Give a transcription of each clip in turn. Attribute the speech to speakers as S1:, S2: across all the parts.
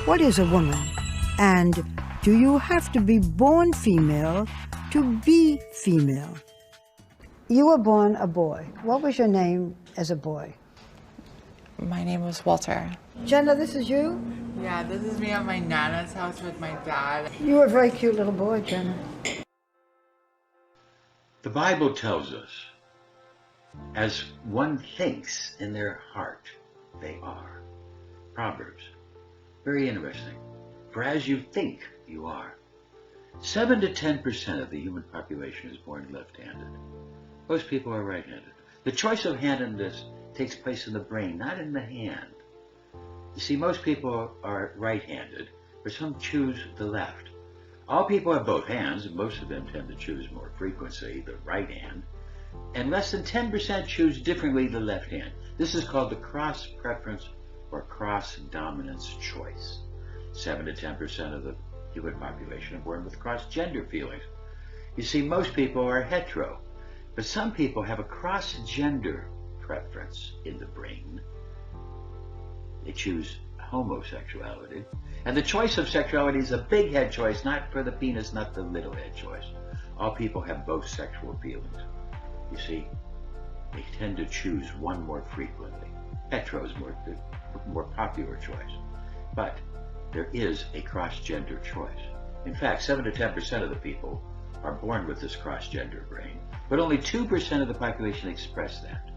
S1: What is a woman? And do you have to be born female to be female? You were born a boy. What was your name as a boy?
S2: My name was Walter.
S1: Jenna, this is you?
S3: Yeah, this is me at my Nana's house with my dad.
S1: You were a very cute little boy, Jenna.
S4: The Bible tells us, as one thinks in their heart, they are. Proverbs. Very interesting. For as you think, you are. 7 to 10% of the human population is born left-handed. Most people are right-handed. The choice of handedness takes place in the brain, not in the hand. You see, most people are right-handed, but some choose the left. All people have both hands, and most of them tend to choose more frequently the right hand, and less than 10% choose differently the left hand. This is called the cross-preference or cross-dominance choice. 7 to 10% of the human population are born with cross-gender feelings. You see, most people are hetero, but some people have a cross-gender preference in the brain. They choose homosexuality. And the choice of sexuality is a big head choice, not for the penis, not the little head choice. All people have both sexual feelings. You see, they tend to choose one more frequently. Hetero is more popular choice. But there is a cross-gender choice. In fact, 7 to 10% of the people are born with this cross-gender brain, but only 2% of the population express that.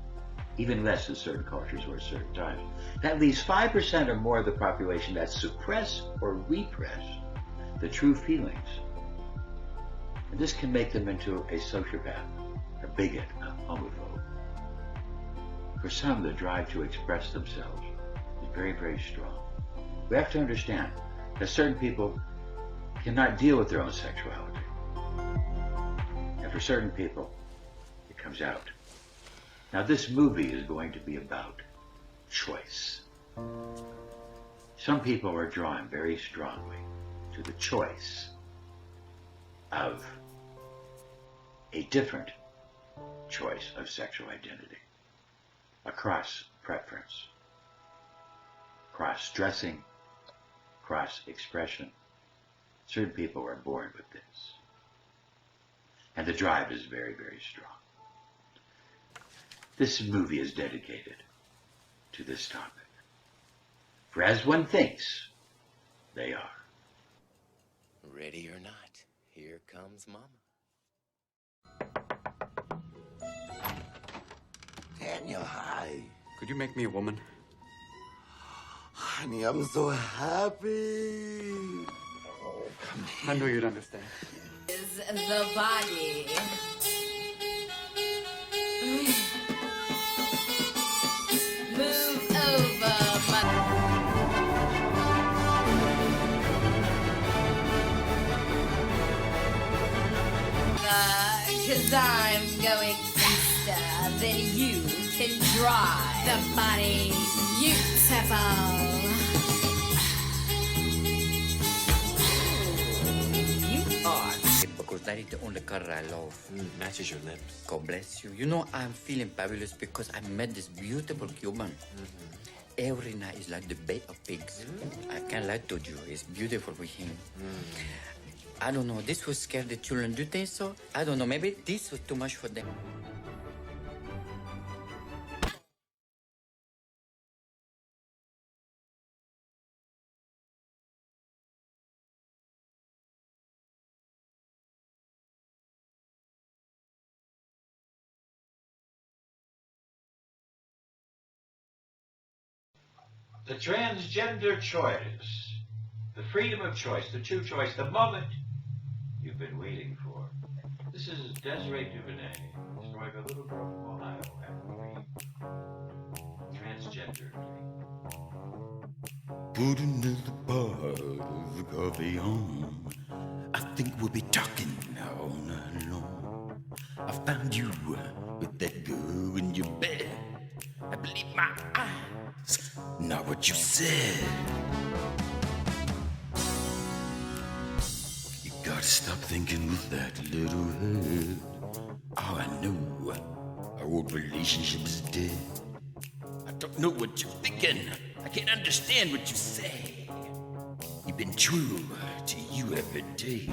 S4: Even less in certain cultures or certain times. That leaves 5% or more of the population that suppress or repress the true feelings. And this can make them into a sociopath, a bigot, a homophobe. For some, the drive to express themselves is very, very strong. We have to understand that certain people cannot deal with their own sexuality. And for certain people, it comes out. Now, this movie is going to be about choice. Some people are drawn very strongly to the choice of a different choice of sexual identity, a cross-preference, cross-dressing, cross-expression. Certain people are born with this. And the drive is very, very strong. This movie is dedicated to this topic. For as one thinks, they are.
S5: Ready or not, here comes Mama.
S6: Daniel, hi.
S7: Could you make me a woman?
S6: Honey, I'm so happy. Oh, come here.
S7: I knew you'd understand.
S8: Is the body. Move over, cause I'm going faster than you can drive. The body beautiful.
S5: You are. Because that is the only color I love.
S6: Matches your lips.
S5: God bless you. You know, I'm feeling fabulous because I met this beautiful Cuban. Every night is like the Bay of Pigs. I can't lie to you. It's beautiful with him. I don't know. This will scare the children. Do you think so? I don't know. Maybe this was too much for them.
S4: The transgender choice, the freedom of choice, the true choice, the moment you've been waiting for. This is Desiree Duvernay, story of a little girl from Ohio had a dream. Transgender dream.
S6: Put another part of the coffee on. I think we'll be talking all night long. I found you with that girl in your bed. I believe my eyes, not what you said. You gotta stop thinking with that little head. Oh, I know our old relationship is dead. I don't know what you're thinking. I can't understand what you say. been true to you every day.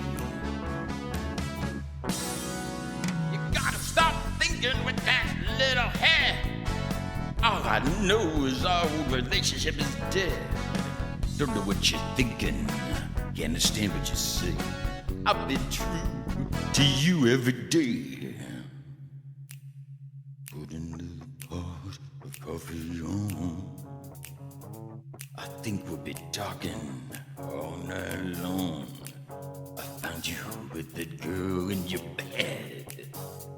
S6: You gotta stop thinking with that little head. All I know is our relationship is dead. Don't know what you're thinking, can't understand what you say. I've been true to you every day. Put another pot of coffee on. I think we'll be talking all night long. I found you with that girl in your bed.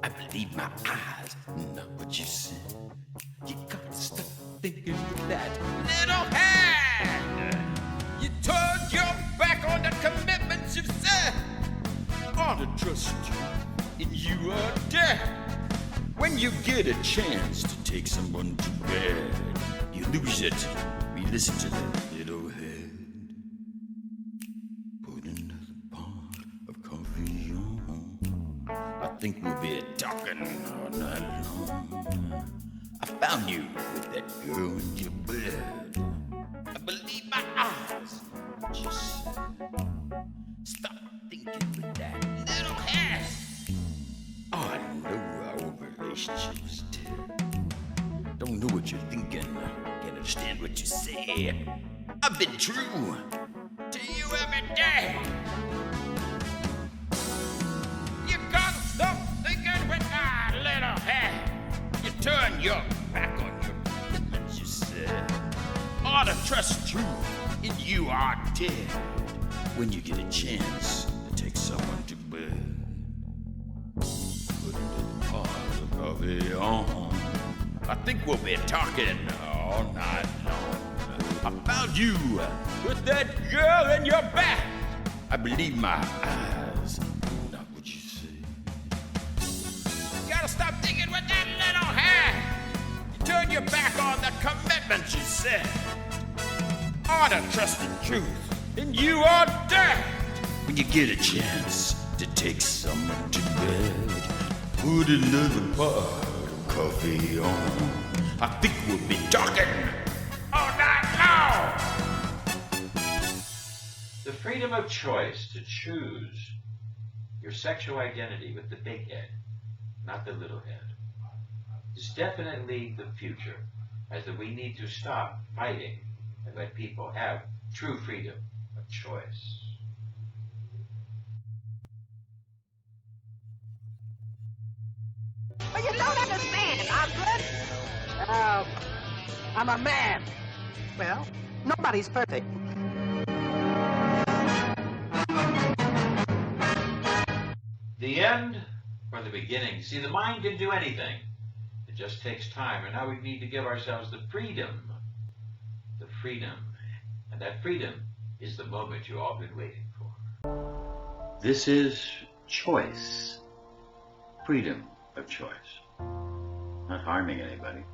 S6: I believe my eyes, not what you said. You gotta stop thinking with that little hand. You turned your back on the commitments you've said. Ought to trust you, and you are dead. When you get a chance to take someone to bed, you lose it. We listen to that little head. Put another pot of coffee on. I think we'll be talking all night long. I found you with that girl in your bed. I believe my eyes. Just stop thinking with that little head. Oh, I know our relationship's dead. Don't know what you're thinking. Can't understand what you say. I've been true to you every day. You gotta stop thinking with that little head. You turn your back on your commitments, you said. Ought to trust truth, and you are dead. When you get a chance to take someone to bed, put a little pot of coffee on. I think we'll be talking all night long. I found you with that girl in your back. I believe my eyes, not what you say. You gotta stop thinking with that little hand. You turn your back on the commitments you said. Ought to trust the truth, and you are dead. When you get a chance to take someone to bed, put another pot of coffee on. I think we'll be talking all night long.
S4: The freedom of choice to choose your sexual identity with the big head, not the little head, is definitely the future, as that we need to stop fighting and let people have true freedom of choice.
S7: But you don't understand, Osgood. I'm a man. Well, nobody's perfect.
S4: The end or the beginning? See, the mind can do anything. It just takes time, and now we need to give ourselves the freedom. The freedom. And that freedom is the moment you've all been waiting for. This is choice. Freedom of choice. Not harming anybody,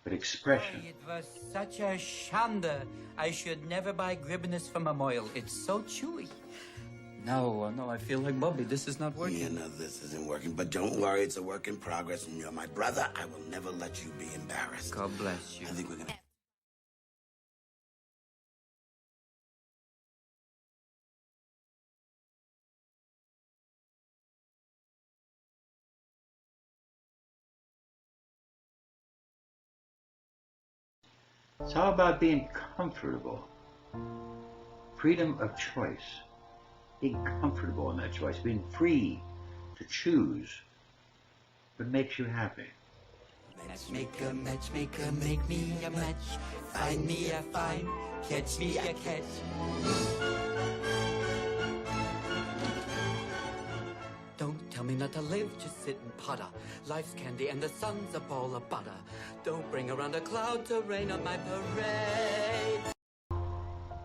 S4: but expression.
S9: It was such a shanda. I should never buy Gribbinus from a moil. It's so chewy. No, I feel like Bobby. This is not working.
S10: Yeah, no, this isn't working. But don't worry, it's a work in progress, and you're my brother. I will never let you be embarrassed.
S9: God bless you.
S10: I think we're gonna...
S4: It's all about being comfortable. Freedom of choice. Being comfortable in that choice. Being free to choose what makes you happy.
S9: Matchmaker, matchmaker, make me a match. Find me a find, catch me a catch. Don't tell me not to live, just sit and putter. Life's candy and the sun's a ball of butter. Don't bring around a cloud to rain on my parade.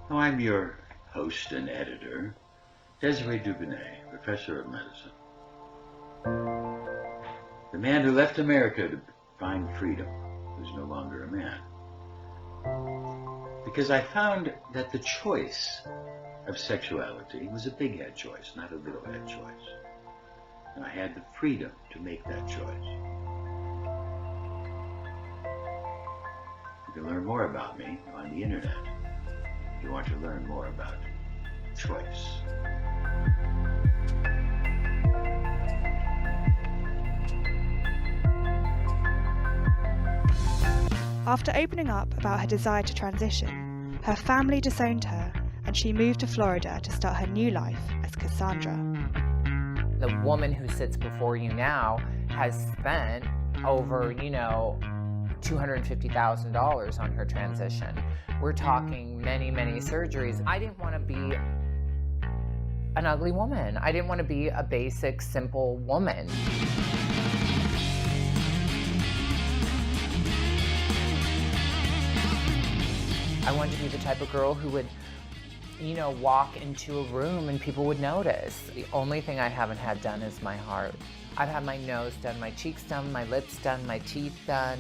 S4: Now, I'm your host and editor, Desiree Dubonnet, professor of medicine. The man who left America to find freedom, who's no longer a man. Because I found that the choice of sexuality was a big head choice, not a little head choice. And I had the freedom to make that choice. You can learn more about me on the internet if you want to learn more about choice.
S11: After opening up about her desire to transition, her family disowned her and she moved to Florida to start her new life as Cassandra.
S12: The woman who sits before you now has spent over, $250,000 on her transition. We're talking many, many surgeries. I didn't want to be an ugly woman. I didn't want to be a basic, simple woman. I wanted to be the type of girl who would, walk into a room and people would notice. The only thing I haven't had done is my heart. I've had my nose done, my cheeks done, my lips done, my teeth done,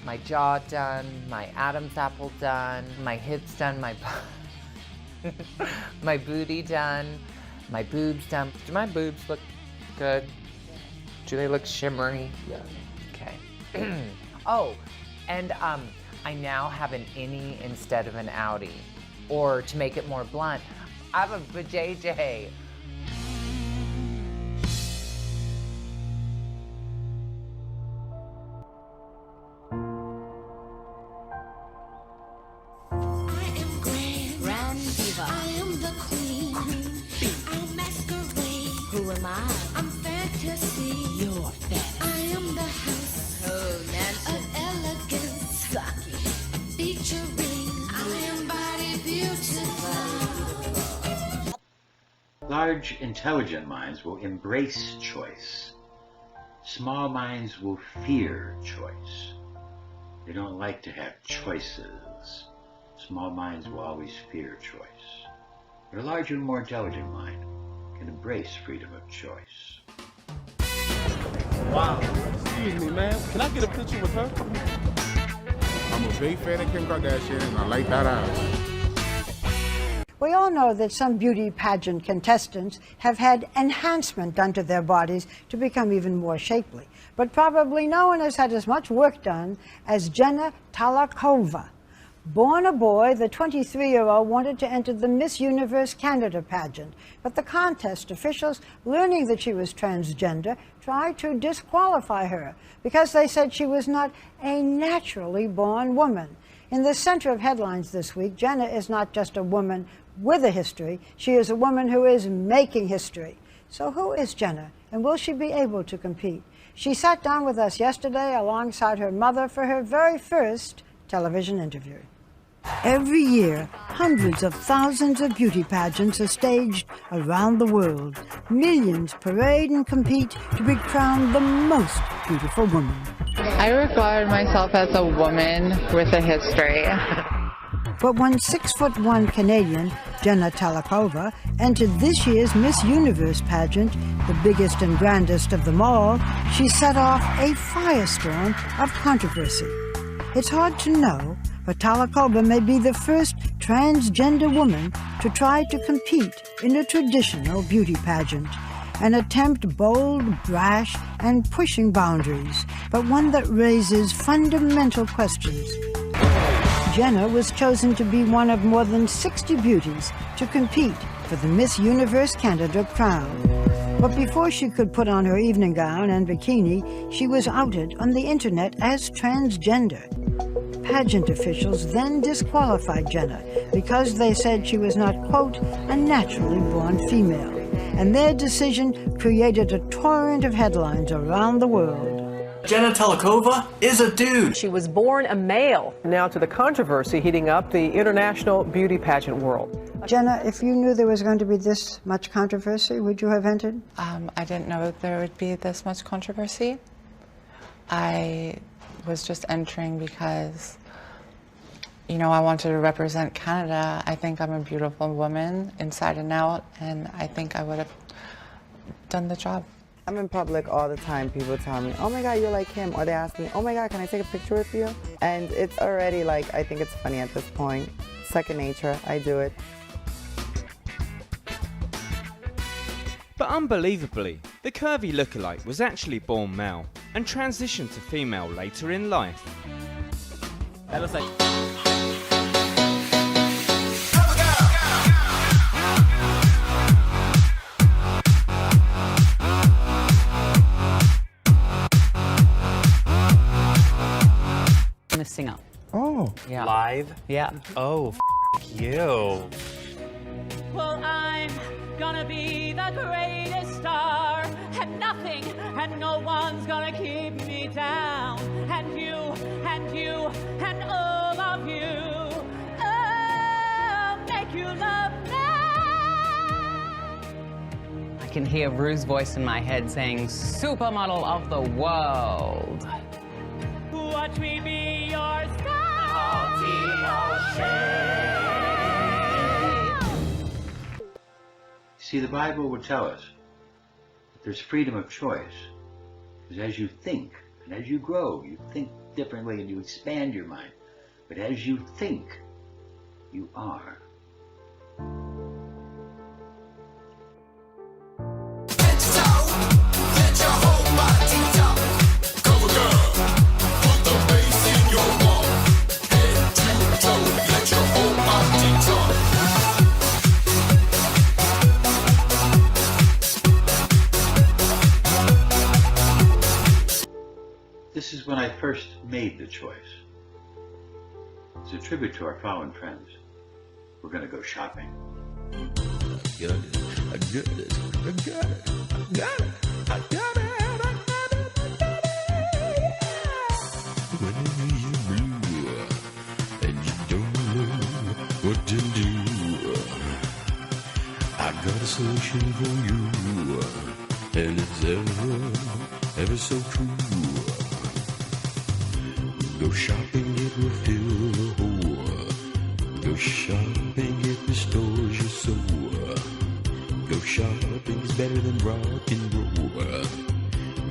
S12: my jaw done, my Adam's apple done, my hips done, my booty done, my boobs done. Do my boobs look good? Do they look shimmery? Yeah. Okay. Oh, and I now have an innie instead of an outie. Or to make it more blunt, I have a vajayjay.
S8: Who am I? I'm fantasy. You're fantasy. I am the house. Oh, mansion. Of elegance. Sucky. Featuring. I am body beautiful.
S4: Large, intelligent minds will embrace choice. Small minds will fear choice. They don't like to have choices. Small minds will always fear choice. But a larger and more intelligent mind can embrace freedom of choice.
S13: Wow. Excuse me, man. Can I get a picture with her?
S14: I'm a big fan of Kim Kardashian, and I like that eye.
S1: We all know that some beauty pageant contestants have had enhancement done to their bodies to become even more shapely. But probably no one has had as much work done as Jenna Talakova. Born a boy, the 23-year-old wanted to enter the Miss Universe Canada pageant, but the contest officials, learning that she was transgender, tried to disqualify her because they said she was not a naturally born woman. In the center of headlines this week, Jenna is not just a woman with a history, she is a woman who is making history. So who is Jenna, and will she be able to compete? She sat down with us yesterday alongside her mother for her very first television interview. Every year, hundreds of thousands of beauty pageants are staged around the world. Millions parade and compete to be crowned the most beautiful woman.
S3: I regard myself as a woman with a history.
S1: But when 6'1" Canadian Jenna Talakova entered this year's Miss Universe pageant, the biggest and grandest of them all, she set off a firestorm of controversy. It's hard to know, but Talakova may be the first transgender woman to try to compete in a traditional beauty pageant. An attempt bold, brash, and pushing boundaries, but one that raises fundamental questions. Jenna was chosen to be one of more than 60 beauties to compete for the Miss Universe Canada crown. But before she could put on her evening gown and bikini, she was outed on the internet as transgender. Pageant officials then disqualified Jenna because they said she was not, quote, a naturally born female. And their decision created a torrent of headlines around the world.
S15: Jenna Talakova is a dude.
S16: She was born a male. Now to the controversy heating up the international beauty pageant world.
S1: Jenna, if you knew there was going to be this much controversy, would you have entered?
S2: I didn't know there would be this much controversy. I was just entering because, I wanted to represent Canada. I think I'm a beautiful woman inside and out, and I think I would have done the job.
S17: I'm in public all the time. People tell me, oh my God, you're like him. Or they ask me, oh my God, can I take a picture with you? And it's already like, I think it's funny at this point. Second nature, I do it.
S18: But unbelievably, the curvy lookalike was actually born male and transitioned to female later in life.
S15: That looks like...
S19: a singer.
S20: Oh.
S19: Yeah.
S20: Live?
S19: Yeah.
S20: Oh, you.
S21: Well, I'm gonna be the greatest star, and nothing and no one's gonna keep me down. And you, and all of you, oh, make you love me.
S19: I can hear Rue's voice in my head saying, supermodel of the world.
S21: Watch me be your star.
S4: See, the Bible would tell us that there's freedom of choice. Because as you think, and as you grow, you think differently and you expand your mind. But as you think, you are. This is when I first made the choice. It's a tribute to our fallen friends. We're going to go shopping.
S6: I got it, I got it, I got it, I got it, I got it, I got it, I got it. Whenever you're blue and you don't know what to do, I got a solution for you, and it's ever so true. Go shopping, it will fill the hole. Go shopping, it restores your soul. Go shopping is better than rock and roll.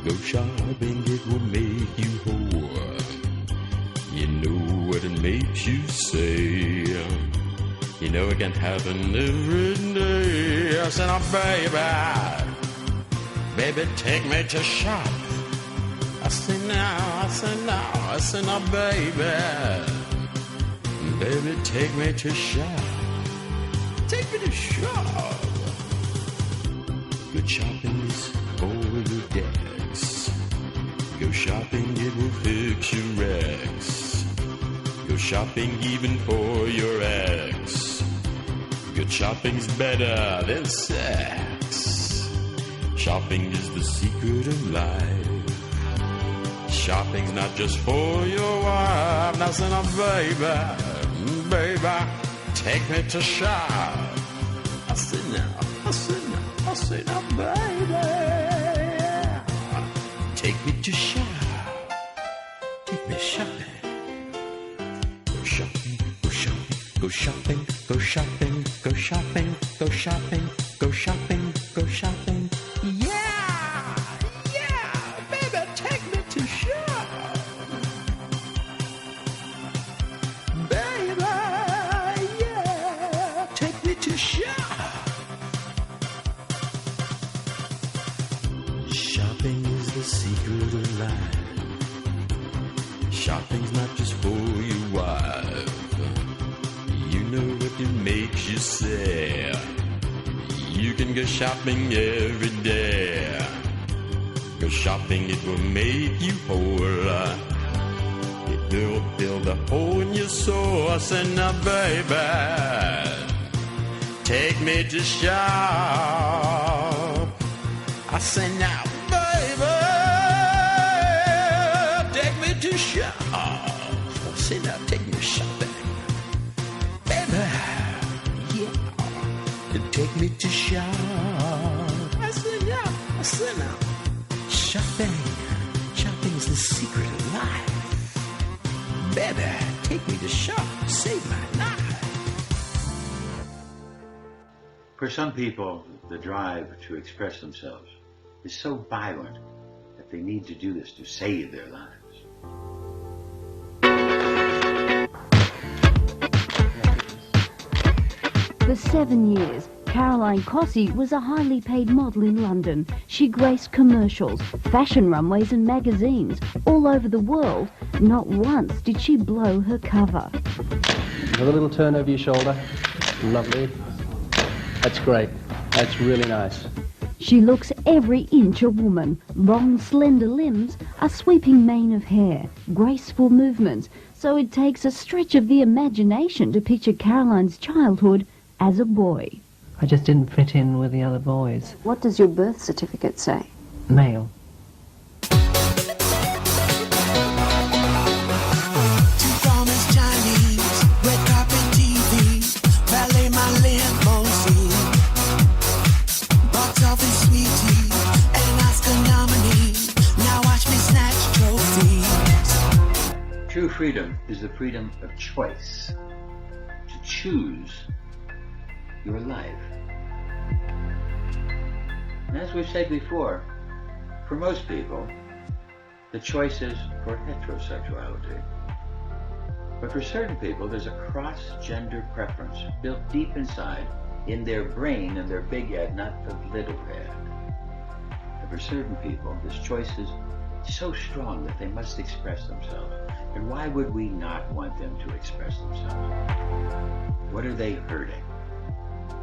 S6: Go shopping, it will make you whole. You know what it makes you say. You know it can happen every day. I said, oh, baby, take me to shop. I say now, I say now, I say now, baby, take me to shop. Take me to shop. Good shopping is for your dads. Go shopping, it will fix your wrecks. Go shopping even for your ex. Good shopping's better than sex. Shopping is the secret of life. Shopping's not just for your wife. Now, say now, baby, take me to shop. I say now, I say now, I say now, baby, take me to shop. Take me shopping. Go shopping, go shopping, go shopping, go shopping, go shopping, go shopping, go shopping, go shopping. Shopping is the secret of life. Shopping's not just for your wife. You know what it makes you say. You can go shopping every day. Go shopping, it will make you whole. It will fill the hole in your soul. I said, now, baby, take me to shop. I say now, baby, take me to shop. I say now, take me shopping. Baby, yeah, take me to shop. I say now, shopping. Shopping's the secret of life. Baby, take me to shop. Save my life.
S4: For some people, the drive to express themselves is so violent that they need to do this to save their lives.
S22: For 7 years, Caroline Cossey was a highly paid model in London. She graced commercials, fashion runways and magazines all over the world. Not once did she blow her cover.
S23: Have a little turn over your shoulder. Lovely. That's great. That's really nice.
S22: She looks every inch a woman. Long, slender limbs, a sweeping mane of hair, graceful movements. So it takes a stretch of the imagination to picture Caroline's childhood as a boy.
S16: I just didn't fit in with the other boys.
S22: What does your birth certificate say?
S16: Male.
S4: True freedom is the freedom of choice, to choose your life. And as we've said before, for most people, the choice is for heterosexuality. But for certain people, there's a cross-gender preference built deep inside, in their brain and their big head, not the little head. And for certain people, this choice is so strong that they must express themselves. And why would we not want them to express themselves? What are they hurting?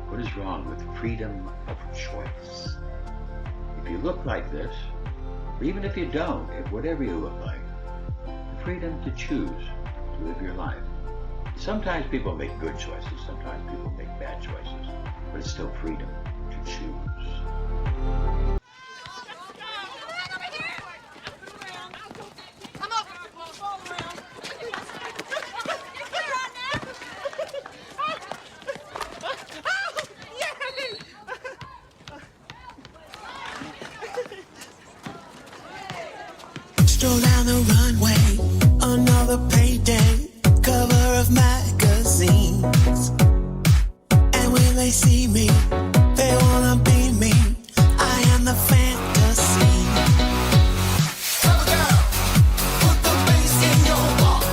S4: What is wrong with freedom of choice? If you look like this, or even if you don't, if whatever you look like, the freedom to choose to live your life. Sometimes people make good choices, sometimes people make bad choices, but it's still freedom to choose.
S8: Stroll down the runway, another payday, cover of magazines. And when they see me, they wanna be me. I am the fantasy. Cover girl, put the bass in your walk.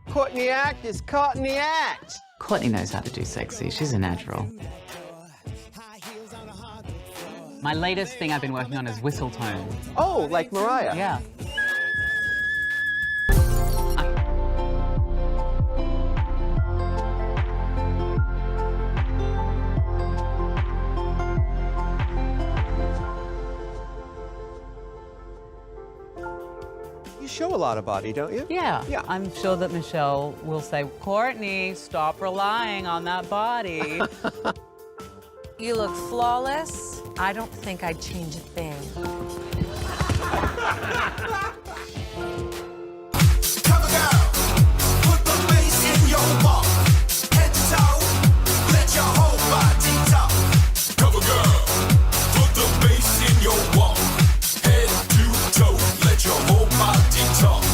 S5: Caught in the act is caught in the act.
S19: Courtney knows how to do sexy. She's a natural. My latest thing I've been working on is whistle tone.
S5: Oh, like Mariah.
S19: Yeah.
S5: You show a lot of body, don't you?
S19: Yeah. I'm sure that Michelle will say, Courtney, stop relying on that body.
S7: You look flawless. I don't think I'd change a thing.
S8: Cover girl, put the bass in your walk. Head to toe, let your whole body talk. Cover girl, put the bass in your walk. Head to toe, let your whole body talk.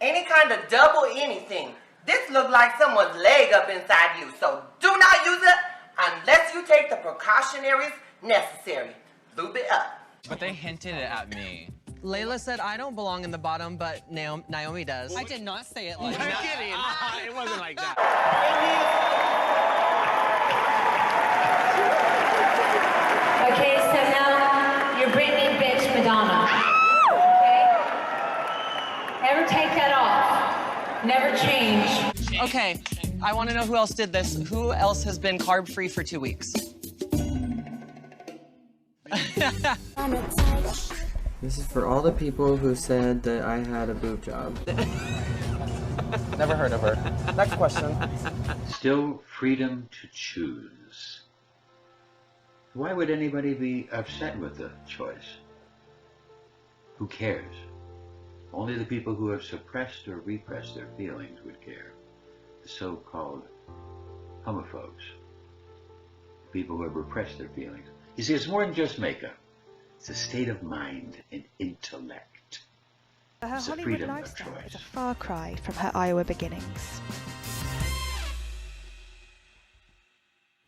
S10: Any kind of double anything. This looks like someone's leg up inside you, so do not use it unless you take the precautionaries necessary. Lube it up.
S24: But they hinted it at me. Layla said I don't belong in the bottom, but Naomi does.
S19: I did not say it like
S24: I'm
S19: that.
S24: kidding. It wasn't like that.
S7: Okay, so now you're Britney bitch Madonna. Okay? Never take that off. Never change.
S24: Okay, I want to know who else did this. Who else has been carb-free for 2 weeks?
S17: This is for all the people who said that I had a boob job.
S5: Never heard of her. Next question.
S4: Still freedom to choose. Why would anybody be upset with the choice? Who cares? Only the people who have suppressed or repressed their feelings would care. The so-called homophobes. People who have repressed their feelings. You see, it's more than just makeup. It's a state of mind and intellect.
S11: Her
S4: It's a
S11: Hollywood
S4: freedom of
S11: lifestyle
S4: choice.
S11: is a far cry from her Iowa beginnings.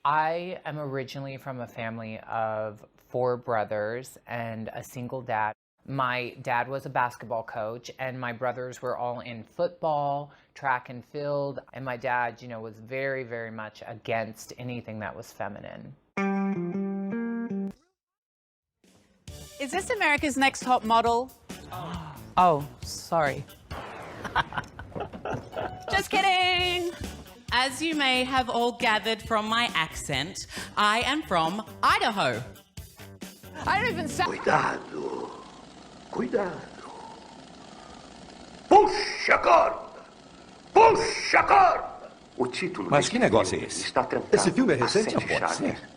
S12: I am originally from a family of 4 brothers and a single dad. My dad was a basketball coach, and my brothers were all in football, track and field, and my dad, you know, was very, very much against anything that was feminine.
S21: Is this America's Next Top Model?
S19: Oh, sorry.
S21: Just kidding. As you may have all gathered from my accent, I am from Idaho.
S24: I don't even sound.
S3: Cuidado. Cuidado. Puxa corda! Puxa corda! O título
S9: Mas
S3: deste
S9: que negócio
S3: filme
S9: é esse?
S3: está trancado
S9: Esse filme é
S3: a
S9: recente?
S3: 7
S9: Não pode
S3: chaves.
S9: ser.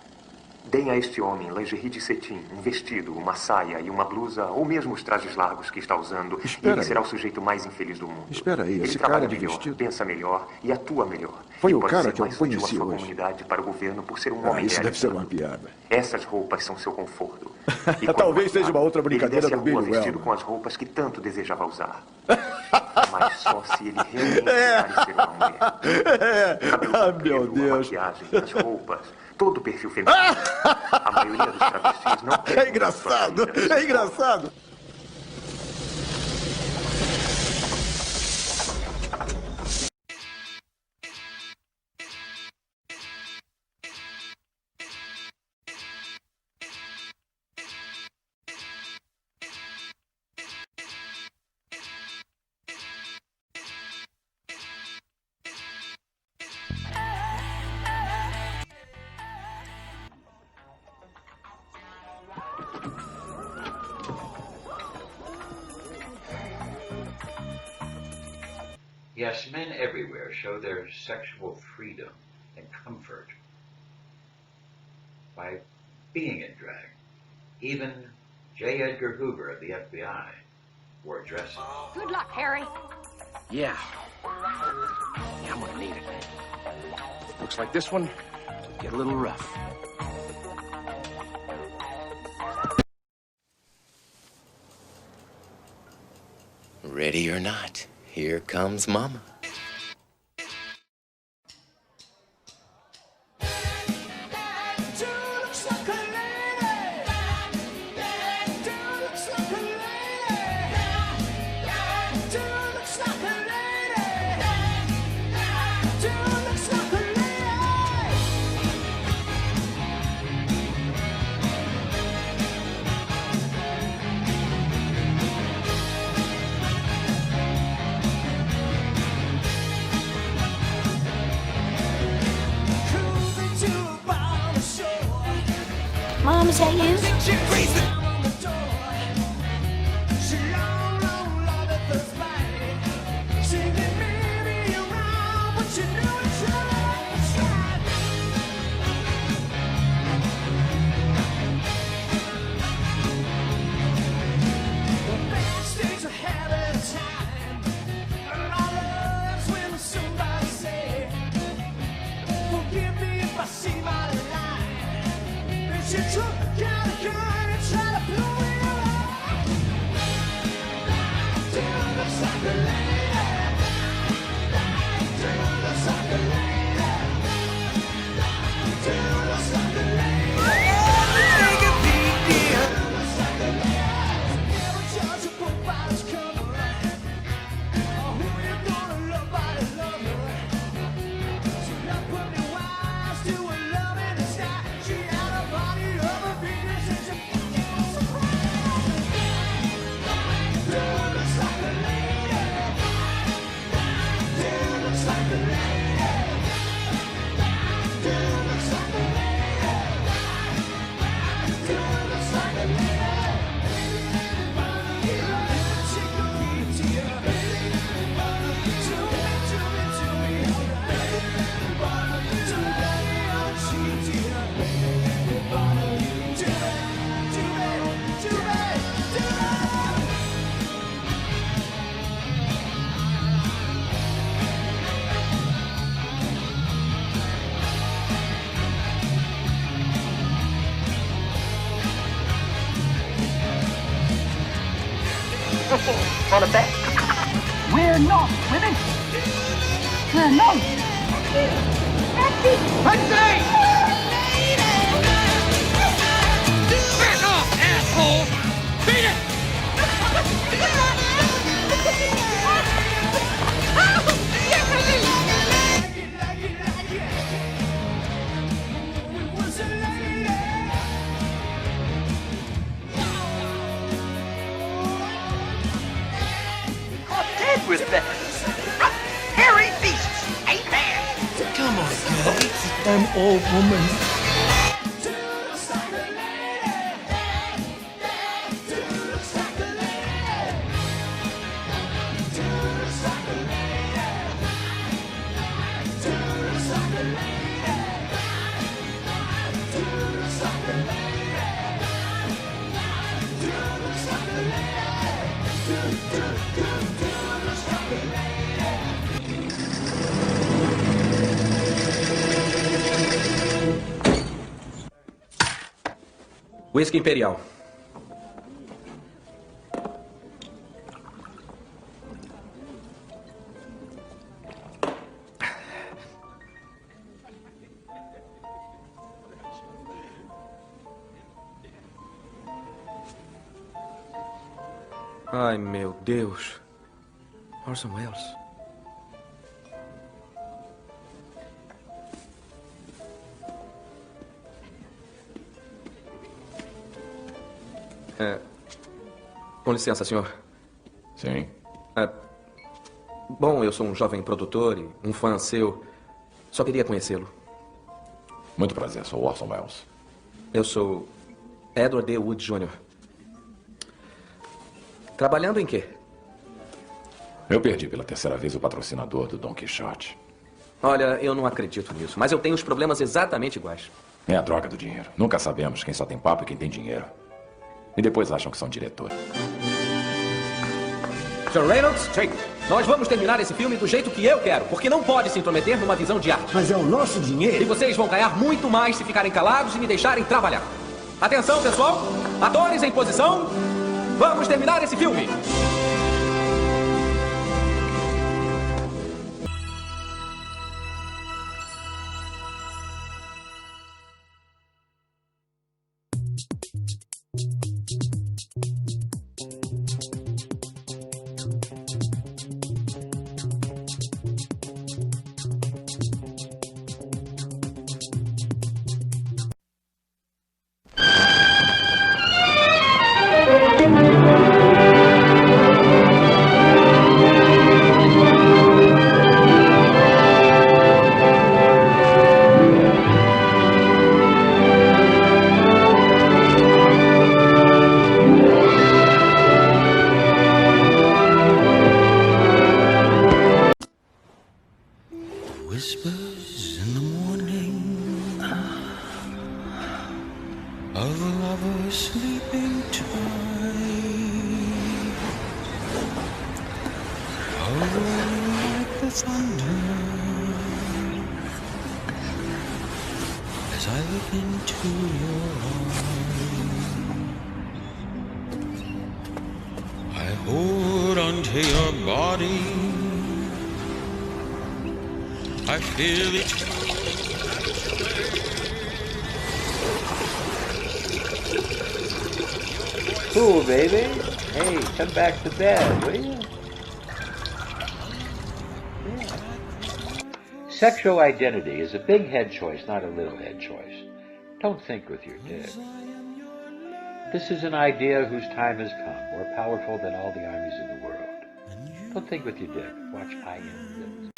S3: Deem a este homem lingerie de cetim, um vestido, uma saia e uma blusa, ou mesmo os trajes largos que está usando, e
S9: Espera
S3: ele
S9: aí.
S3: será o sujeito mais infeliz do mundo.
S9: Espera aí,
S3: Ele
S9: esse
S3: trabalha
S9: cara de
S3: melhor,
S9: vestido?
S3: pensa melhor e atua melhor.
S9: Foi
S3: e
S9: o
S3: pode
S9: cara
S3: ser
S9: que eu
S3: mais útil à
S9: conheci
S3: sua
S9: hoje.
S3: comunidade para o governo por ser um
S9: Ah,
S3: homem
S9: isso deve ser
S3: realizado.
S9: uma piada.
S3: Essas roupas são seu conforto. E quando
S9: Talvez
S3: acordar,
S9: seja uma outra brincadeira
S3: ele
S9: do
S3: desce a rua
S9: Billy
S3: vestido
S9: Wellman.
S3: com as roupas que tanto desejava usar. Mas só se ele realmente parecer uma mulher. Cabelo comprido, a maquiagem, as roupas, todo o perfil feminino. A maioria dos travestis não tem.
S9: É engraçado, é engraçado.
S4: Yes, men everywhere show their sexual freedom and comfort by being in drag. Even J. Edgar Hoover of the FBI wore dresses.
S13: Good luck, Harry.
S14: Yeah. Yeah, I'm gonna need it. Looks like this one could get a little rough.
S25: Ready or not, here comes Mama.
S22: Mom, is that you?
S13: For the best. We're not women. We're not.
S26: Back off, asshole! Beat it!
S10: Dead with that. Hairy beasts. Amen.
S8: Come on, girl. I'm all woman.
S1: Whisky Imperial. Ai, meu Deus. Orson Welles. Com licença, senhor.
S2: Sim.
S1: Bom, eu sou um jovem produtor e um fã seu. Só queria conhecê-lo.
S2: Muito prazer, sou Orson Welles.
S1: Eu sou Edward D. Wood Jr. Trabalhando em quê?
S2: Eu perdi pela terceira vez o patrocinador do Don Quixote.
S1: Olha, eu não acredito nisso, mas eu tenho os problemas exatamente iguais.
S2: É a droga do dinheiro. Nunca sabemos quem só tem papo e quem tem dinheiro. E depois acham que são diretores.
S1: Sr. Reynolds, sim. Nós vamos terminar esse filme do jeito que eu quero, porque não pode se intrometer numa visão de arte.
S9: Mas é o nosso dinheiro.
S1: E vocês vão ganhar muito mais se ficarem calados e me deixarem trabalhar. Atenção, pessoal. Atores em posição. Vamos terminar esse filme.
S8: Whispers in the morning of a lover sleeping tight, rolling like the thunder as I look into your eyes. I hold onto your body. I feel it.
S4: Cool, baby. Hey, come back to bed, will you? Yeah. Sexual identity is a big head choice, not a little head choice. Don't think with your dick. This is an idea whose time has come, more powerful than all the armies in the world. Don't think with your dick. Watch I Am This.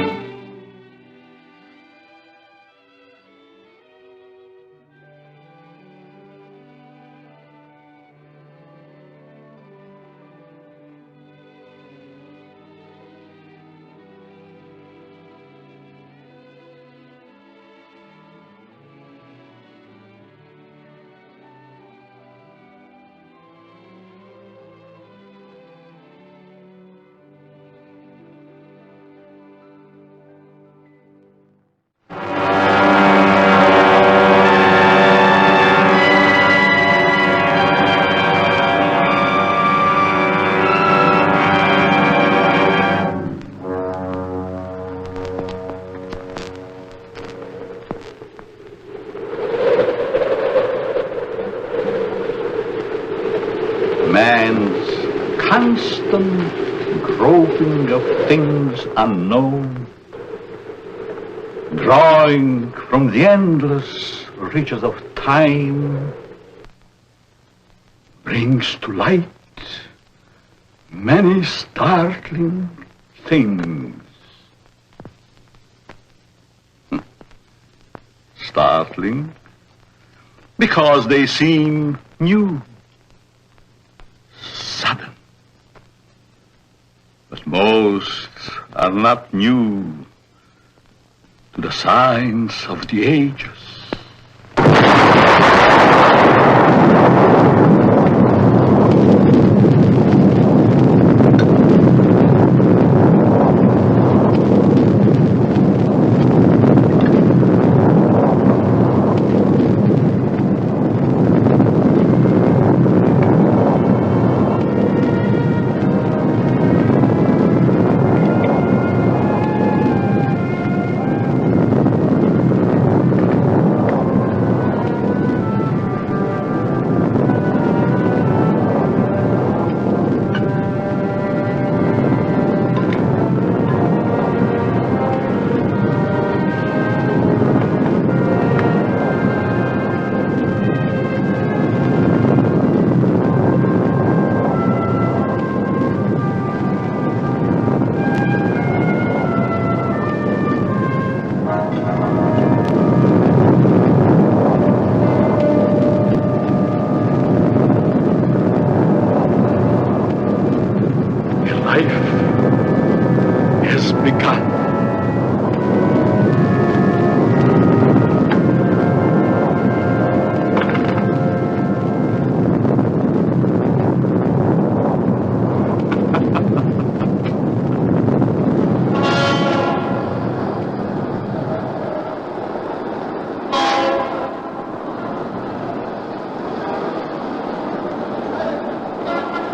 S6: Man's constant groping of things unknown, drawing from the endless reaches of time, brings to light many startling things. startling, because they seem new, sudden. But most are not new to the signs of the ages.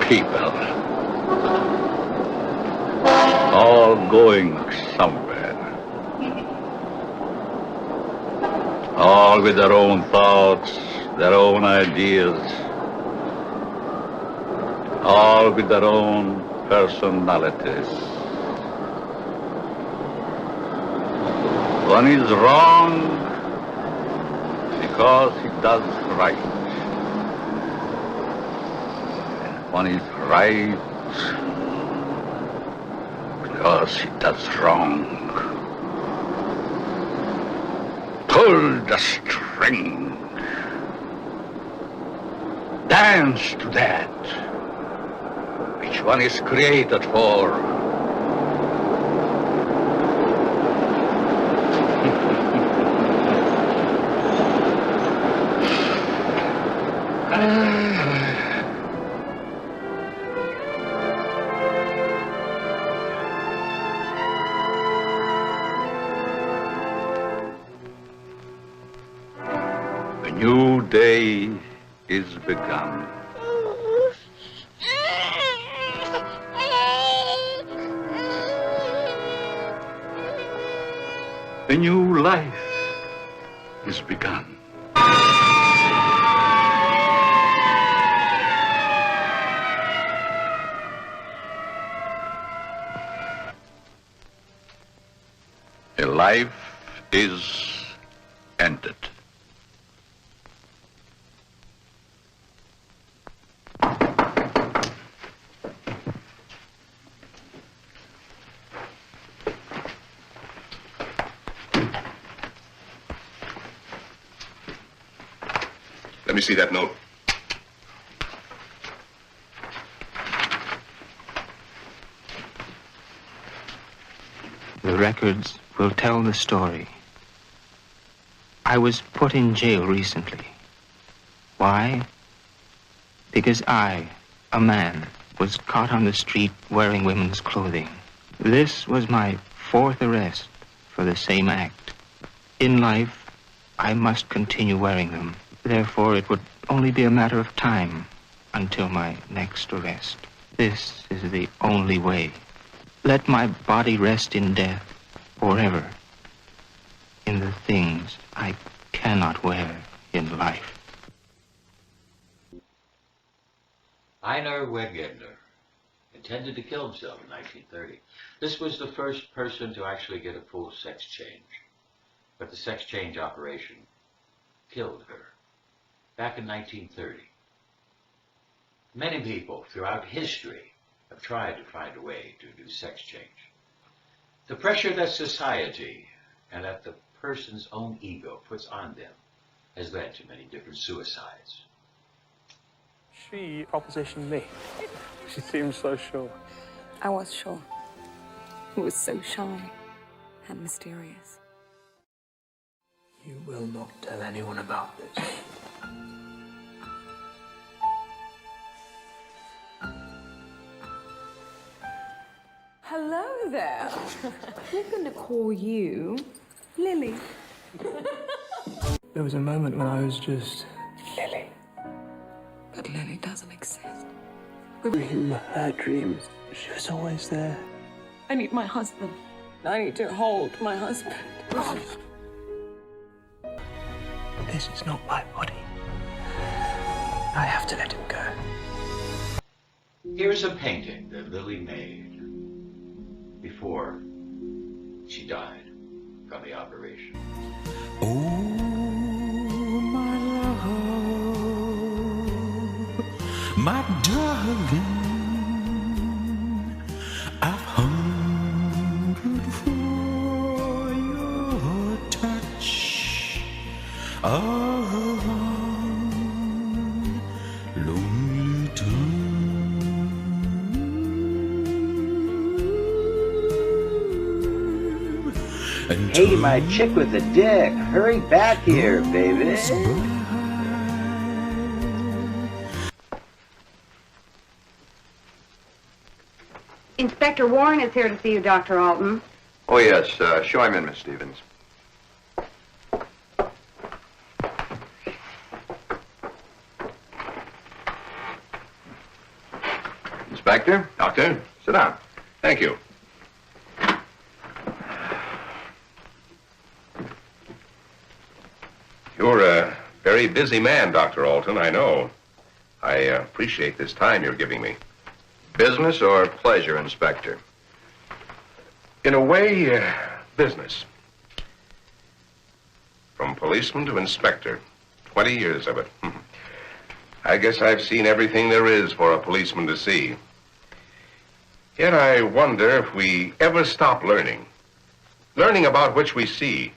S6: People, all going somewhere, all with their own thoughts, their own ideas, all with their own personalities. One is wrong because he does right. One is right because he does wrong. Pull the string. Dance to that which one is created for. A new day is begun. A new life is begun. A life is ended.
S7: Let me see that note.
S15: The records will tell the story. I was put in jail recently. Why? Because I, a man, was caught on the street wearing women's clothing. This was my 4th arrest for the same act. In life, I must continue wearing them. Therefore, it would only be a matter of time until my next arrest. This is the only way. Let my body rest in death forever in the things I cannot wear in life.
S4: Einar Wegener intended to kill himself in 1930. This was the first person to actually get a full sex change. But the sex change operation killed her back in 1930. Many people throughout history have tried to find a way to do sex change. The pressure that society and that the person's own ego puts on them has led to many different suicides.
S5: She propositioned me. She seemed so sure.
S16: I was sure. He was so shy and mysterious.
S5: You will not tell anyone about this.
S16: Hello there. We're going to call you Lily.
S5: There was a moment when I was just Lily.
S16: But Lily doesn't exist.
S5: In her dreams, she was always there.
S16: I need my husband. I need to hold my husband.
S5: This is not my body. I have to let him go.
S4: Here's a painting that Lily made before she died from the operation.
S8: Oh, my love, my darling, I've hungered for your touch a long, lonely time.
S17: Hey, my chick with the dick, hurry back here, baby.
S18: Inspector Warren is here to see you, Dr. Alton.
S20: Oh, yes. Show him in, Miss Stevens. Inspector?
S7: Doctor?
S20: Sit down.
S7: Thank you. You're a very busy man, Dr. Alton, I know. I appreciate this time you're giving me.
S20: Business or pleasure, Inspector?
S7: In a way, business. From policeman to inspector. 20 years of it. I guess I've seen everything there is for a policeman to see. Yet I wonder if we ever stop learning. Learning about which we see.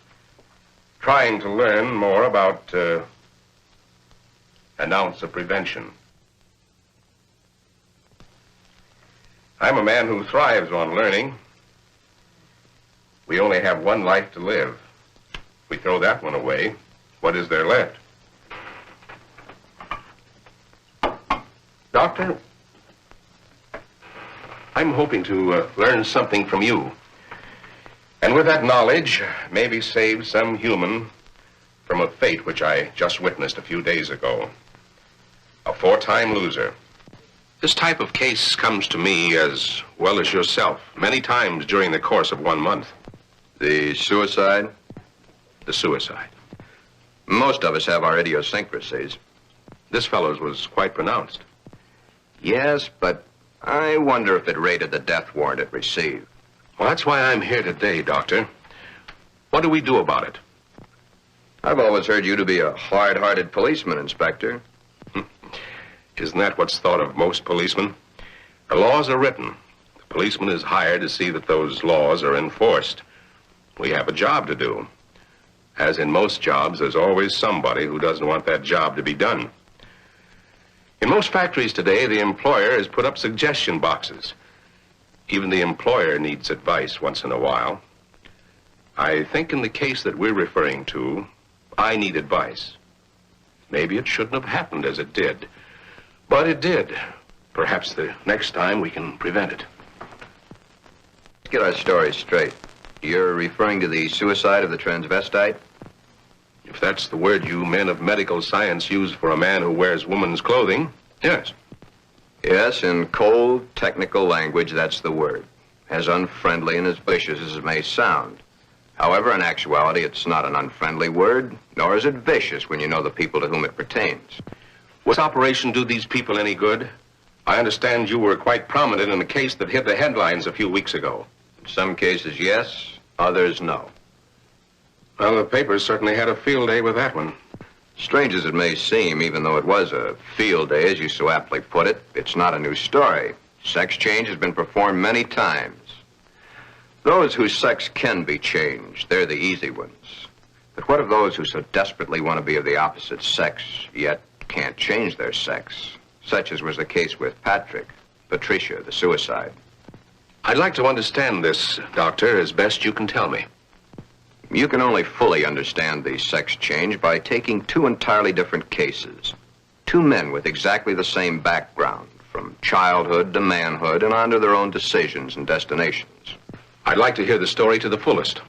S7: Trying to learn more about an ounce of prevention. I'm a man who thrives on learning. We only have one life to live. If we throw that one away, what is there left? Doctor, I'm hoping to learn something from you. And with that knowledge, maybe save some human from a fate which I just witnessed a few days ago. A 4-time loser. This type of case comes to me as well as yourself many times during the course of 1 month.
S20: The suicide?
S7: The suicide.
S20: Most of us have our idiosyncrasies.
S7: This fellow's was quite pronounced.
S20: Yes, but I wonder if it rated the death warrant it received.
S7: Well, that's why I'm here today, Doctor. What do we do about it?
S20: I've always heard you to be a hard-hearted policeman, Inspector.
S7: Isn't that what's thought of most policemen? The laws are written. The policeman is hired to see that those laws are enforced. We have a job to do. As in most jobs, there's always somebody who doesn't want that job to be done. In most factories today, the employer has put up suggestion boxes. Even the employer needs advice once in a while. I think in the case that we're referring to, I need advice. Maybe it shouldn't have happened as it did. But it did. Perhaps the next time we can prevent it.
S20: Let's get our story straight. You're referring to the suicide of the transvestite?
S7: If that's the word you men of medical science use for a man who wears woman's clothing, yes.
S20: Yes, in cold, technical language, that's the word. As unfriendly and as vicious as it may sound. However, in actuality, it's not an unfriendly word, nor is it vicious when you know the people to whom it pertains.
S7: Will this operation do these people any good? I understand you were quite prominent in a case that hit the headlines a few weeks ago.
S20: In some cases, yes. Others, no.
S7: Well, the papers certainly had a field day with that one.
S20: Strange as it may seem, even though it was a field day, as you so aptly put it, it's not a new story. Sex change has been performed many times. Those whose sex can be changed, they're the easy ones. But what of those who so desperately want to be of the opposite sex, yet can't change their sex, such as was the case with Patrick, Patricia, the suicide?
S7: I'd like to understand this, Doctor, as best you can tell me.
S20: You can only fully understand the sex change by taking two entirely different cases. Two men with exactly the same background, from childhood to manhood and on to their own decisions and destinations.
S7: I'd like to hear the story to the fullest.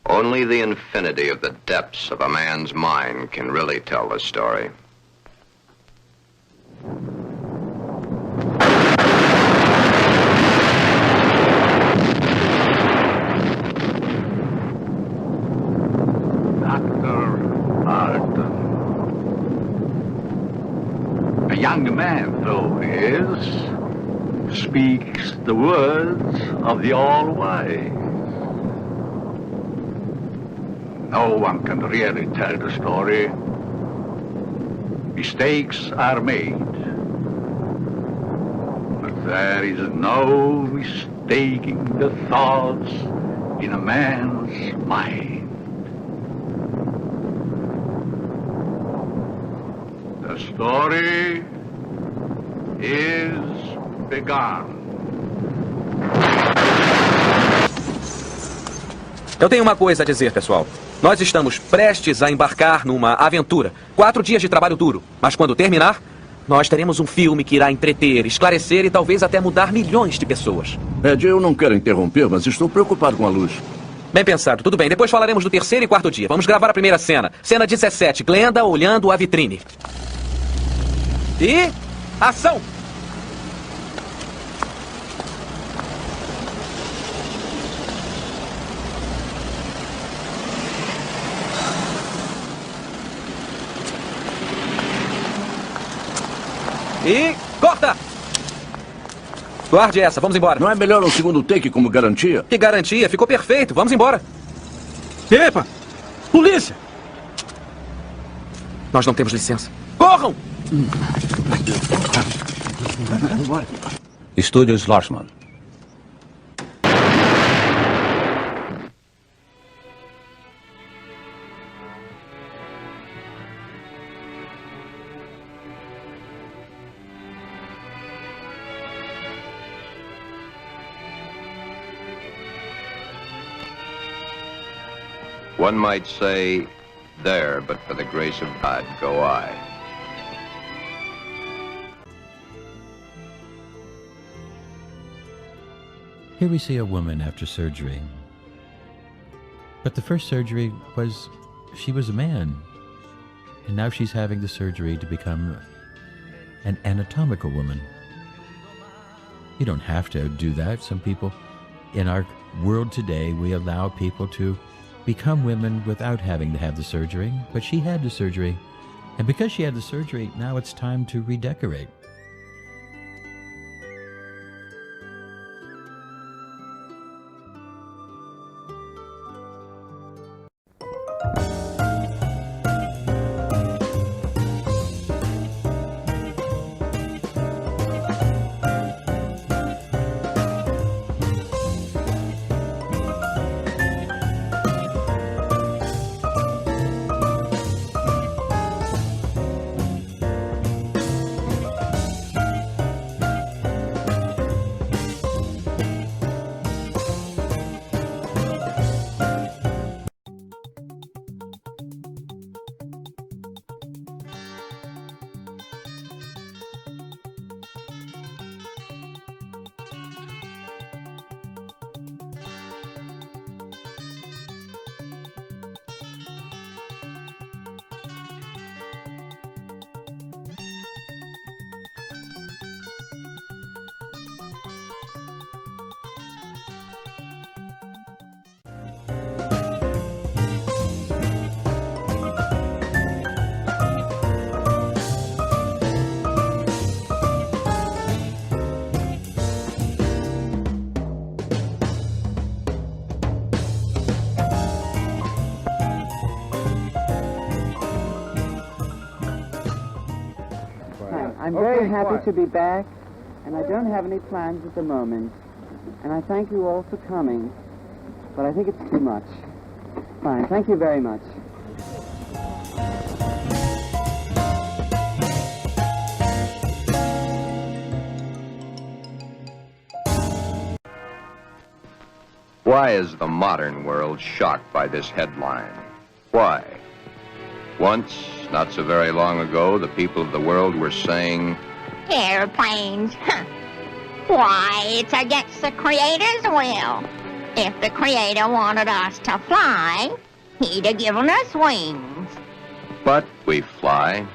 S20: Only the infinity of the depths of a man's mind can really tell the story.
S6: A young man, though he is, speaks the words of the All-Wise. No one can really tell the story. Mistakes are made. But there is no mistaking the thoughts in a man's mind. The story is begun.
S1: Eu tenho uma coisa a dizer, pessoal. Nós estamos prestes a embarcar numa aventura. 4 dias de trabalho duro. Mas quando terminar, nós teremos um filme que irá entreter, esclarecer e talvez até mudar milhões de pessoas.
S11: Ed, eu não quero interromper, mas estou preocupado com a luz.
S1: Bem pensado. Tudo bem. Depois falaremos do 3º e 4º dia. Vamos gravar a primeira cena. Cena 17. Glenda olhando a vitrine. E... ação! E... corta! Guarde essa, vamos embora.
S11: Não é melhor um segundo take como garantia?
S1: Que garantia? Ficou perfeito, vamos embora.
S9: Epa! Polícia!
S1: Nós não temos licença. Corram!
S12: Estúdio Schlossman.
S20: One might say, there, but for the grace of God, go I.
S19: Here we see a woman after surgery. But the first surgery was, she was a man. And now she's having the surgery to become an anatomical woman. You don't have to do that. Some people, in our world today, we allow people to become women without having to have the surgery. But she had the surgery. And because she had the surgery, now it's time to redecorate.
S21: I'm very happy to be back, and I don't have any plans at the moment. And I thank you all for coming, but I think it's too much. Fine, thank you very much.
S20: Why is the modern world shocked by this headline? Why? Once, not so very long ago, the people of the world were saying,
S3: Airplanes, huh. Why, it's against the Creator's will. If the Creator wanted us to fly, he'd have given us wings.
S20: but we fly.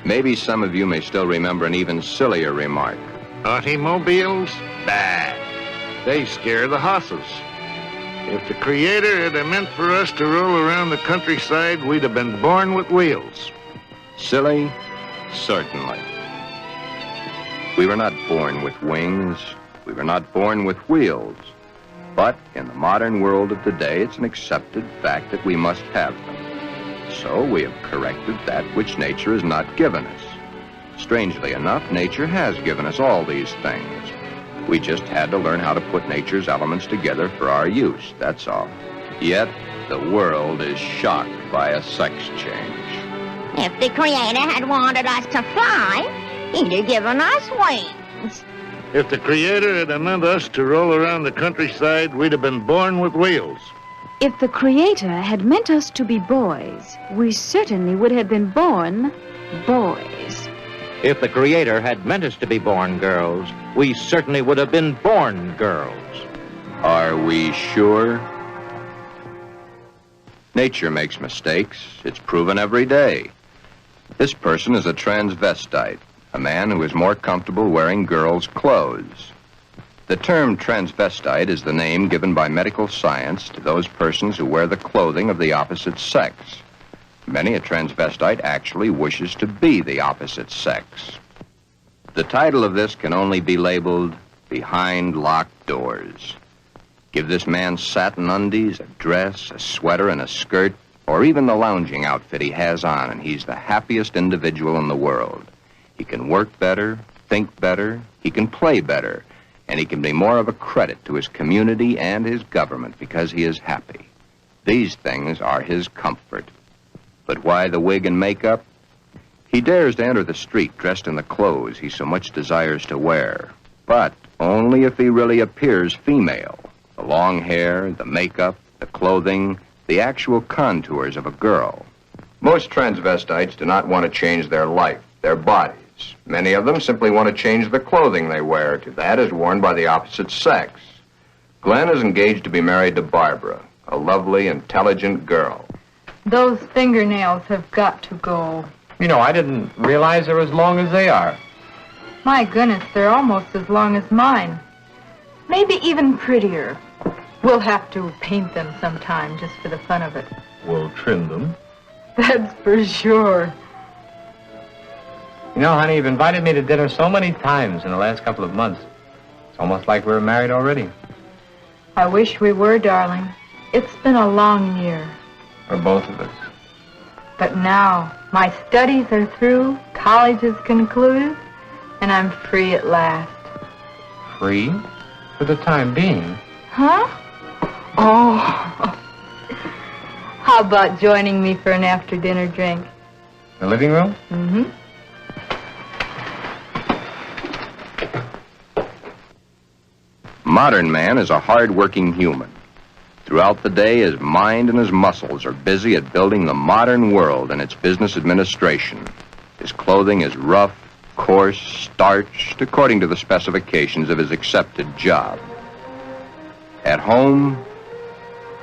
S20: Maybe some of you may still remember an even sillier remark.
S6: Automobiles? Bah. They scare the hosses. If the Creator had meant for us to roll around the countryside, we'd have been born with wheels.
S20: Silly? Certainly. We were not born with wings. We were not born with wheels. But in the modern world of today, it's an accepted fact that we must have them. So we have corrected that which nature has not given us. Strangely enough, nature has given us all these things. We just had to learn how to put nature's elements together for our use, that's all. Yet, the world is shocked by a sex change.
S3: If the Creator had wanted us to fly, he'd have given us wings.
S6: If the Creator had meant us to roll around the countryside, we'd have been born with wheels.
S12: If the Creator had meant us to be boys, we certainly would have been born boys.
S14: If the Creator had meant us to be born girls, we certainly would have been born girls.
S20: Are we sure? Nature makes mistakes. It's proven every day. This person is a transvestite, a man who is more comfortable wearing girls' clothes. The term transvestite is the name given by medical science to those persons who wear the clothing of the opposite sex. Many a transvestite actually wishes to be the opposite sex. The title of this can only be labeled Behind Locked Doors. Give this man satin undies, a dress, a sweater, and a skirt, or even the lounging outfit he has on, and he's the happiest individual in the world. He can work better, think better, he can play better, and he can be more of a credit to his community and his government because he is happy. These things are his comfort. But why the wig and makeup? He dares to enter the street dressed in the clothes he so much desires to wear, but only if he really appears female. The long hair, the makeup, the clothing, the actual contours of a girl. Most transvestites do not want to change their life, their bodies. Many of them simply want to change the clothing they wear to that is worn by the opposite sex. Glen is engaged to be married to Barbara, a lovely, intelligent girl.
S18: Those fingernails have got to go.
S15: You know, I didn't realize they're as long as they are.
S18: My goodness, they're almost as long as mine. Maybe even prettier. We'll have to paint them sometime just for the fun of it.
S15: We'll trim them.
S18: That's for sure.
S15: You know, honey, you've invited me to dinner so many times in the last couple of months. It's almost like we were married already.
S18: I wish we were, darling. It's been a long year.
S15: For both of us.
S18: But now, my studies are through, college is concluded, and I'm free at last.
S15: Free? For the time being.
S18: Huh? Oh. How about joining me for an after-dinner drink?
S15: The living room?
S18: Mm-hmm.
S20: Modern man is a hard-working human. Throughout the day, his mind and his muscles are busy at building the modern world and its business administration. His clothing is rough, coarse, starched, according to the specifications of his accepted job. At home,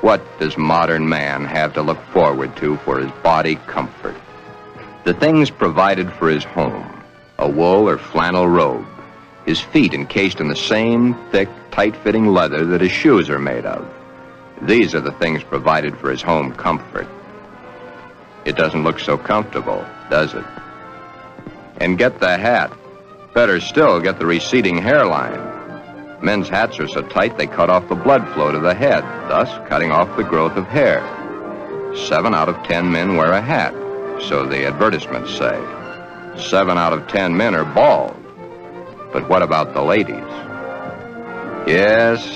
S20: what does modern man have to look forward to for his body comfort? The things provided for his home, a wool or flannel robe, his feet encased in the same thick, tight-fitting leather that his shoes are made of. These are the things provided for his home comfort. It doesn't look so comfortable, does it? And get the hat. Better still, get the receding hairline. Men's hats are so tight they cut off the blood flow to the head, thus cutting off the growth of hair. 7 out of 10 men wear a hat, so the advertisements say. 7 out of 10 men are bald. But what about the ladies? Yes,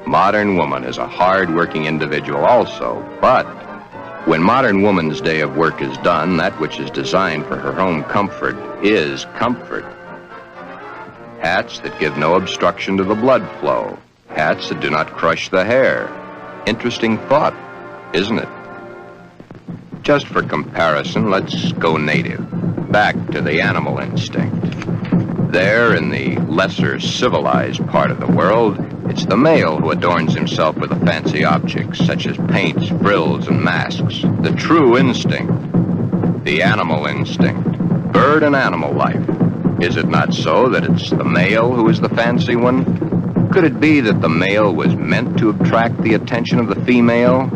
S20: Modern woman is a hard-working individual also, but when modern woman's day of work is done, that which is designed for her home comfort is comfort. Hats that give no obstruction to the blood flow. Hats that do not crush the hair. Interesting thought, isn't it? Just for comparison, let's go native. Back to the animal instinct. There, in the lesser civilized part of the world, it's the male who adorns himself with the fancy objects, such as paints, frills, and masks. The true instinct. The animal instinct. Bird and animal life. Is it not so that it's the male who is the fancy one? Could it be that the male was meant to attract the attention of the female?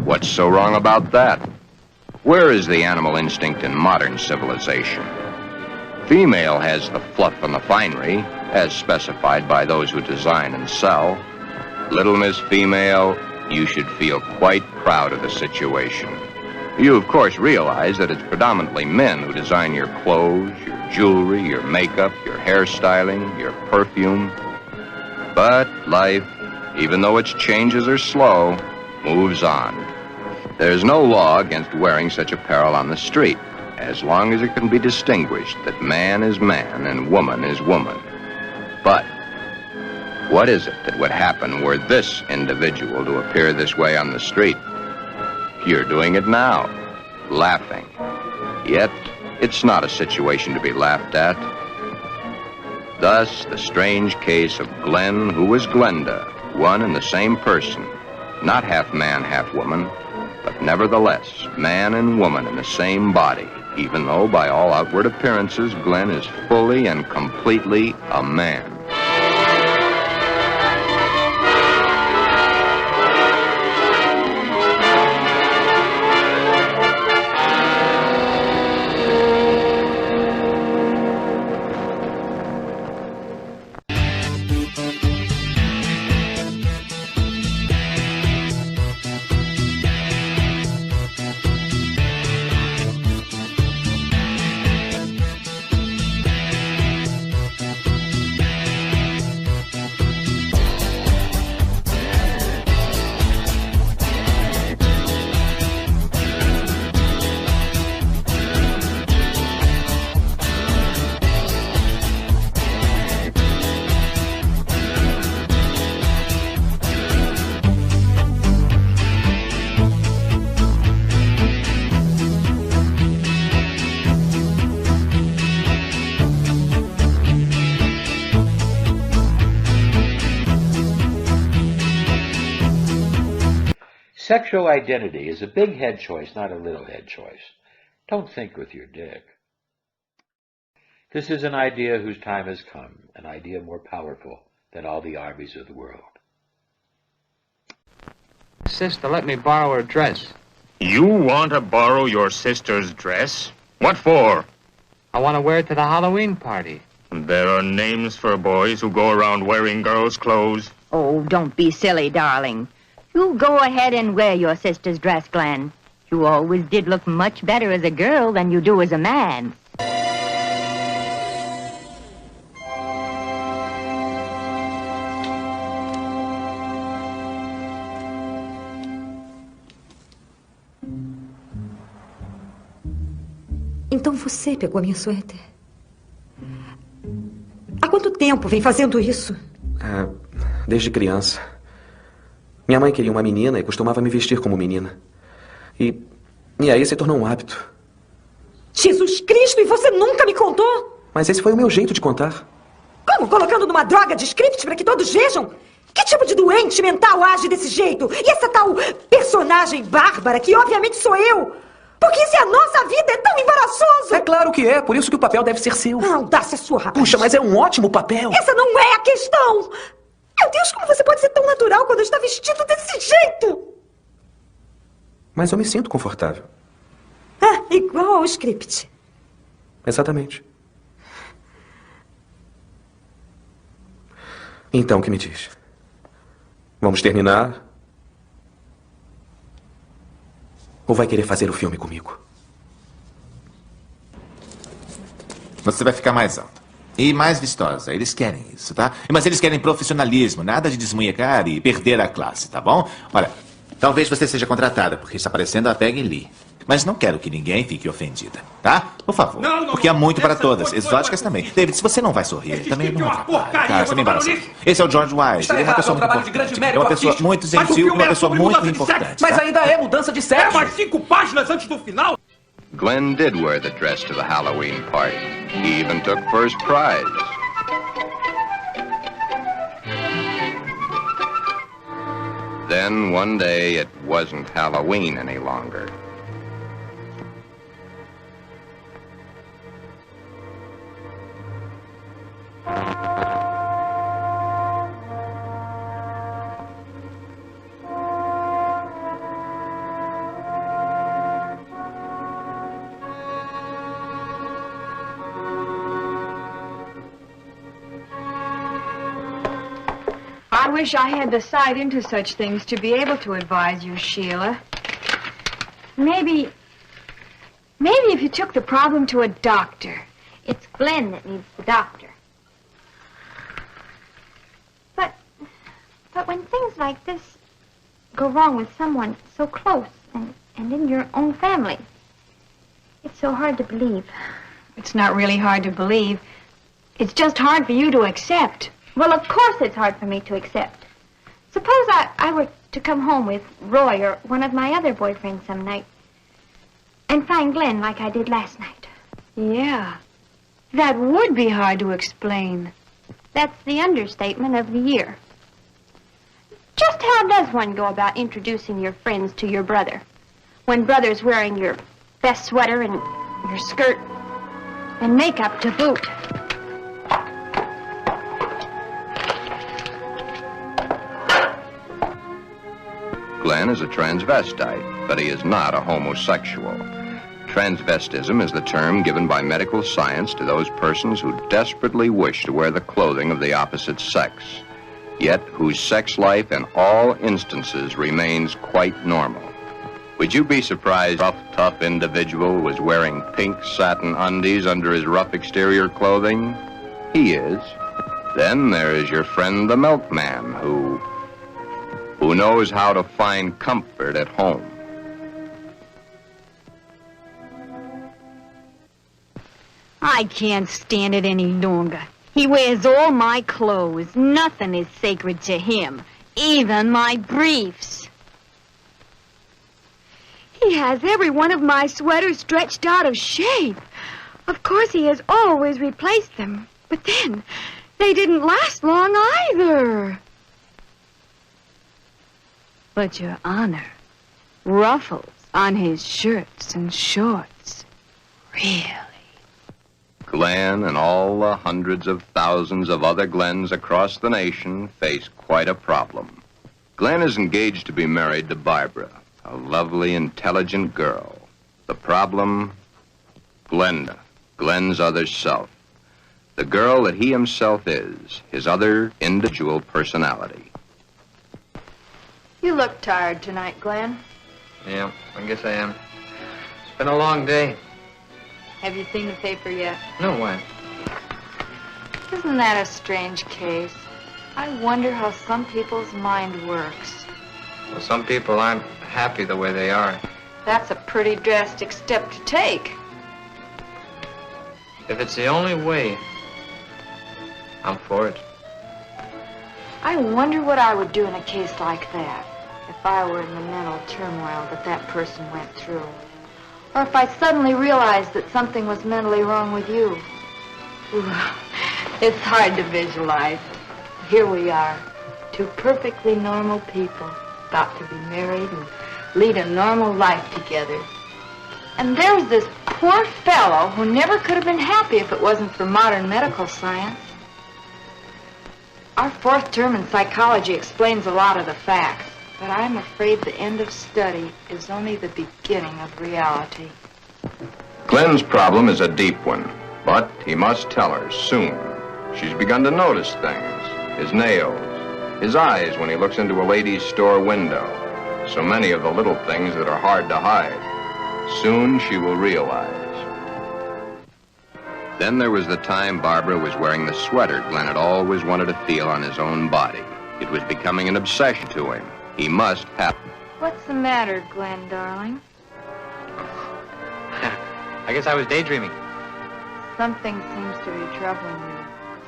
S20: What's so wrong about that? Where is the animal instinct in modern civilization? Female has the fluff and the finery, as specified by those who design and sell. Little Miss Female, you should feel quite proud of the situation. You, of course, realize that it's predominantly men who design your clothes, your jewelry, your makeup, your hairstyling, your perfume. But life, even though its changes are slow, moves on. There's no law against wearing such apparel on the street, as long as it can be distinguished that man is man and woman is woman. But what is it that would happen were this individual to appear this way on the street? You're doing it now, laughing. Yet, it's not a situation to be laughed at. Thus, the strange case of Glen, who was Glenda, one and the same person, not half man, half woman, but nevertheless, man and woman in the same body, even though by all outward appearances, Glen is fully and completely a man.
S4: Sexual identity is a big head choice, not a little head choice. Don't think with your dick. This is an idea whose time has come, an idea more powerful than all the armies of the world.
S15: Sister, let me borrow her dress.
S13: You want to borrow your sister's dress? What for?
S15: I want to wear it to the Halloween party.
S13: There are names for boys who go around wearing girls' clothes.
S3: Oh, don't be silly, darling. You go ahead and wear your sister's dress, Glen. You always did look much better as a girl than you do as a man.
S22: Então você pegou a minha suéter? Há quanto tempo vem fazendo isso?
S1: Desde criança. Minha mãe queria uma menina e costumava me vestir como menina. E aí se tornou um hábito.
S22: Jesus Cristo, e você nunca me contou?
S1: Mas esse foi o meu jeito de contar.
S22: Como? Colocando numa droga de script para que todos vejam? Que tipo de doente mental age desse jeito? E essa tal personagem bárbara, que obviamente sou eu? Porque se a nossa vida é tão embaraçoso...
S1: É claro que é, por isso que o papel deve ser seu.
S22: A audácia sua, rapaz.
S1: Puxa, mas é um ótimo papel.
S22: Essa não é a questão. Meu Deus, como você pode ser tão natural quando está vestido desse jeito?
S1: Mas eu me sinto confortável.
S22: Igual ao script.
S1: Exatamente. Então, o que me diz? Vamos terminar? Ou vai querer fazer o filme comigo?
S23: Você vai ficar mais alto.
S2: E mais vistosa. Eles querem isso, tá? Mas eles querem profissionalismo, nada de desmunhecar e perder a classe, tá bom? Olha, talvez você seja contratada, porque está parecendo a Peggy Lee. Mas não quero que ninguém fique ofendida, tá? Por favor. Porque há muito para todas, exóticas também. David, se você não vai sorrir, também não atrapalha. Cara, você me embaraçou. Esse é o George Wise. Ele é uma pessoa muito importante. É uma pessoa muito gentil e uma pessoa muito importante.
S1: Mas ainda é mudança de sexo.
S9: Mais 5 páginas antes do final.
S7: Glen did wear the dress to the Halloween party. He even took first prize. Then one day it wasn't Halloween any longer.
S12: I wish I had the sight into such things to be able to advise you, Sheila. Maybe if you took the problem to a doctor.
S3: It's Glen that needs the doctor. But when things like this go wrong with someone so close and in your own family, it's so hard to believe.
S12: It's not really hard to believe. It's just hard for you to accept.
S3: Well, of course it's hard for me to accept. Suppose I were to come home with Roy or one of my other boyfriends some night and find Glen like I did last night.
S12: Yeah, that would be hard to explain.
S3: That's the understatement of the year. Just how does one go about introducing your friends to your brother when brother's wearing your best sweater and your skirt and makeup to boot?
S7: Glen is a transvestite, but he is not a homosexual. Transvestism is the term given by medical science to those persons who desperately wish to wear the clothing of the opposite sex, yet whose sex life in all instances remains quite normal. Would you be surprised a rough, tough individual was wearing pink satin undies under his rough exterior clothing? He is. Then there is your friend the milkman who knows how to find comfort at home.
S12: I can't stand it any longer. He wears all my clothes. Nothing is sacred to him, even my briefs. He has every one of my sweaters stretched out of shape. Of course, he has always replaced them, but then they didn't last long either. But, Your Honor, ruffles on his shirts and shorts. Really?
S7: Glen and all the hundreds of thousands of other Glens across the nation face quite a problem. Glen is engaged to be married to Barbara, a lovely, intelligent girl. The problem? Glenda, Glen's other self. The girl that he himself is, his other individual personality.
S18: You look tired tonight, Glen.
S15: Yeah, I guess I am. It's been a long day.
S18: Have you seen the paper yet?
S15: No, why?
S18: Isn't that a strange case? I wonder how some people's mind works.
S15: Well, some people aren't happy the way they are.
S18: That's a pretty drastic step to take.
S15: If it's the only way, I'm for it.
S18: I wonder what I would do in a case like that if I were in the mental turmoil that person went through. Or if I suddenly realized that something was mentally wrong with you. Ooh, it's hard to visualize. Here we are, two perfectly normal people, about to be married and lead a normal life together. And there's this poor fellow who never could have been happy if it wasn't for modern medical science. Our fourth term in psychology explains a lot of the facts, but I'm afraid the end of study is only the beginning of reality.
S7: Glen's problem is a deep one, but he must tell her soon. She's begun to notice things. His nails, his eyes when he looks into a ladies' store window. So many of the little things that are hard to hide. Soon she will realize.
S20: Then there was the time Barbara was wearing the sweater Glen had always wanted to feel on his own body. It was becoming an obsession to him. He must have.
S18: What's the matter, Glen, darling?
S15: I guess I was daydreaming.
S18: Something seems to be troubling you.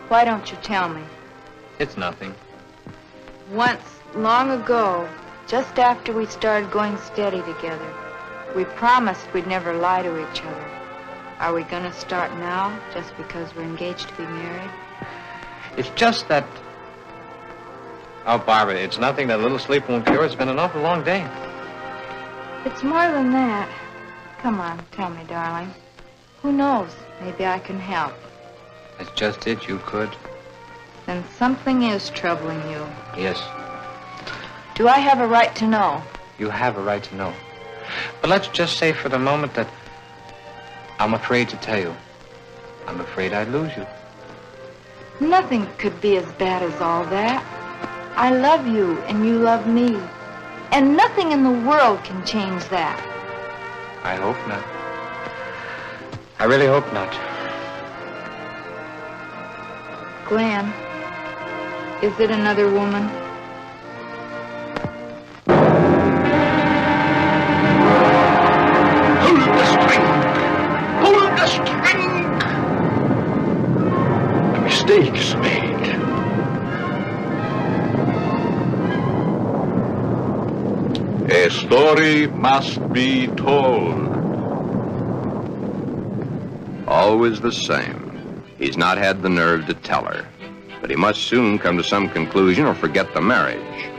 S18: Why don't you tell me?
S15: It's nothing.
S18: Once, long ago, just after we started going steady together, we promised we'd never lie to each other. Are we gonna start now, just because we're engaged to be married?
S15: It's just that... Oh, Barbara, it's nothing that a little sleep won't cure. It's been an awful long day.
S18: It's more than that. Come on, tell me, darling. Who knows? Maybe I can help.
S15: That's just it, you could.
S18: Then something is troubling you.
S15: Yes,
S18: Do I have a right to know?
S15: you have a right to know. But let's just say for the moment that I'm afraid to tell you. I'm afraid I'd lose you.
S18: Nothing could be as bad as all that. I love you, and you love me. And nothing in the world can change that.
S15: I hope not. I really hope not.
S18: Glen, is it another woman?
S6: Hold the string! Hold the string! A mistake's made. A story must be told.
S20: Always the same. He's not had the nerve to tell her. But he must soon come to some conclusion or forget the marriage.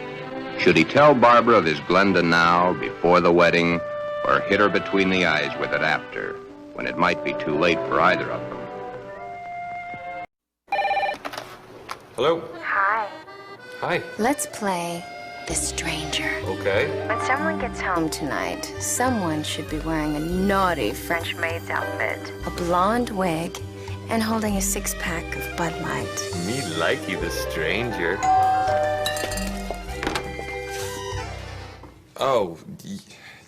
S20: Should he tell Barbara of his Glenda now, before the wedding, or hit her between the eyes with it after, when it might be too late for either of them?
S10: Hello?
S16: Hi.
S10: Hi.
S16: Let's play The Stranger.
S10: Okay.
S16: When someone gets home tonight, someone should be wearing a naughty French maid's outfit, a blonde wig, and holding a six-pack of Bud Light.
S10: Me like you, the stranger. Oh,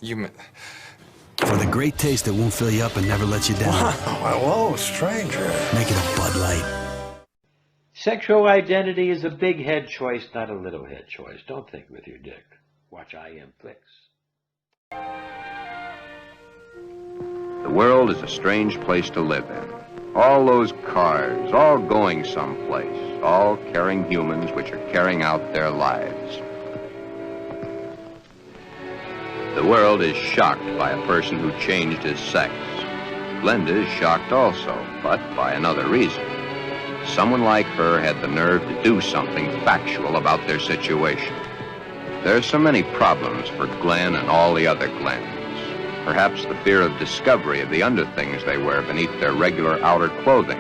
S10: you...
S23: For the great taste that won't fill you up and never let you down.
S5: Wow, hello, stranger.
S23: Make it a Bud Light.
S17: Sexual identity is a big head choice, not a little head choice. Don't think with your dick. Watch I Am Flicks.
S20: The world is a strange place to live in. All those cars, all going someplace, all carrying humans which are carrying out their lives. The world is shocked by a person who changed his sex. Glenda is shocked also, but by another reason. Someone like her had the nerve to do something factual about their situation. There are so many problems for Glen and all the other Glens. Perhaps the fear of discovery of the underthings they wear beneath their regular outer clothing,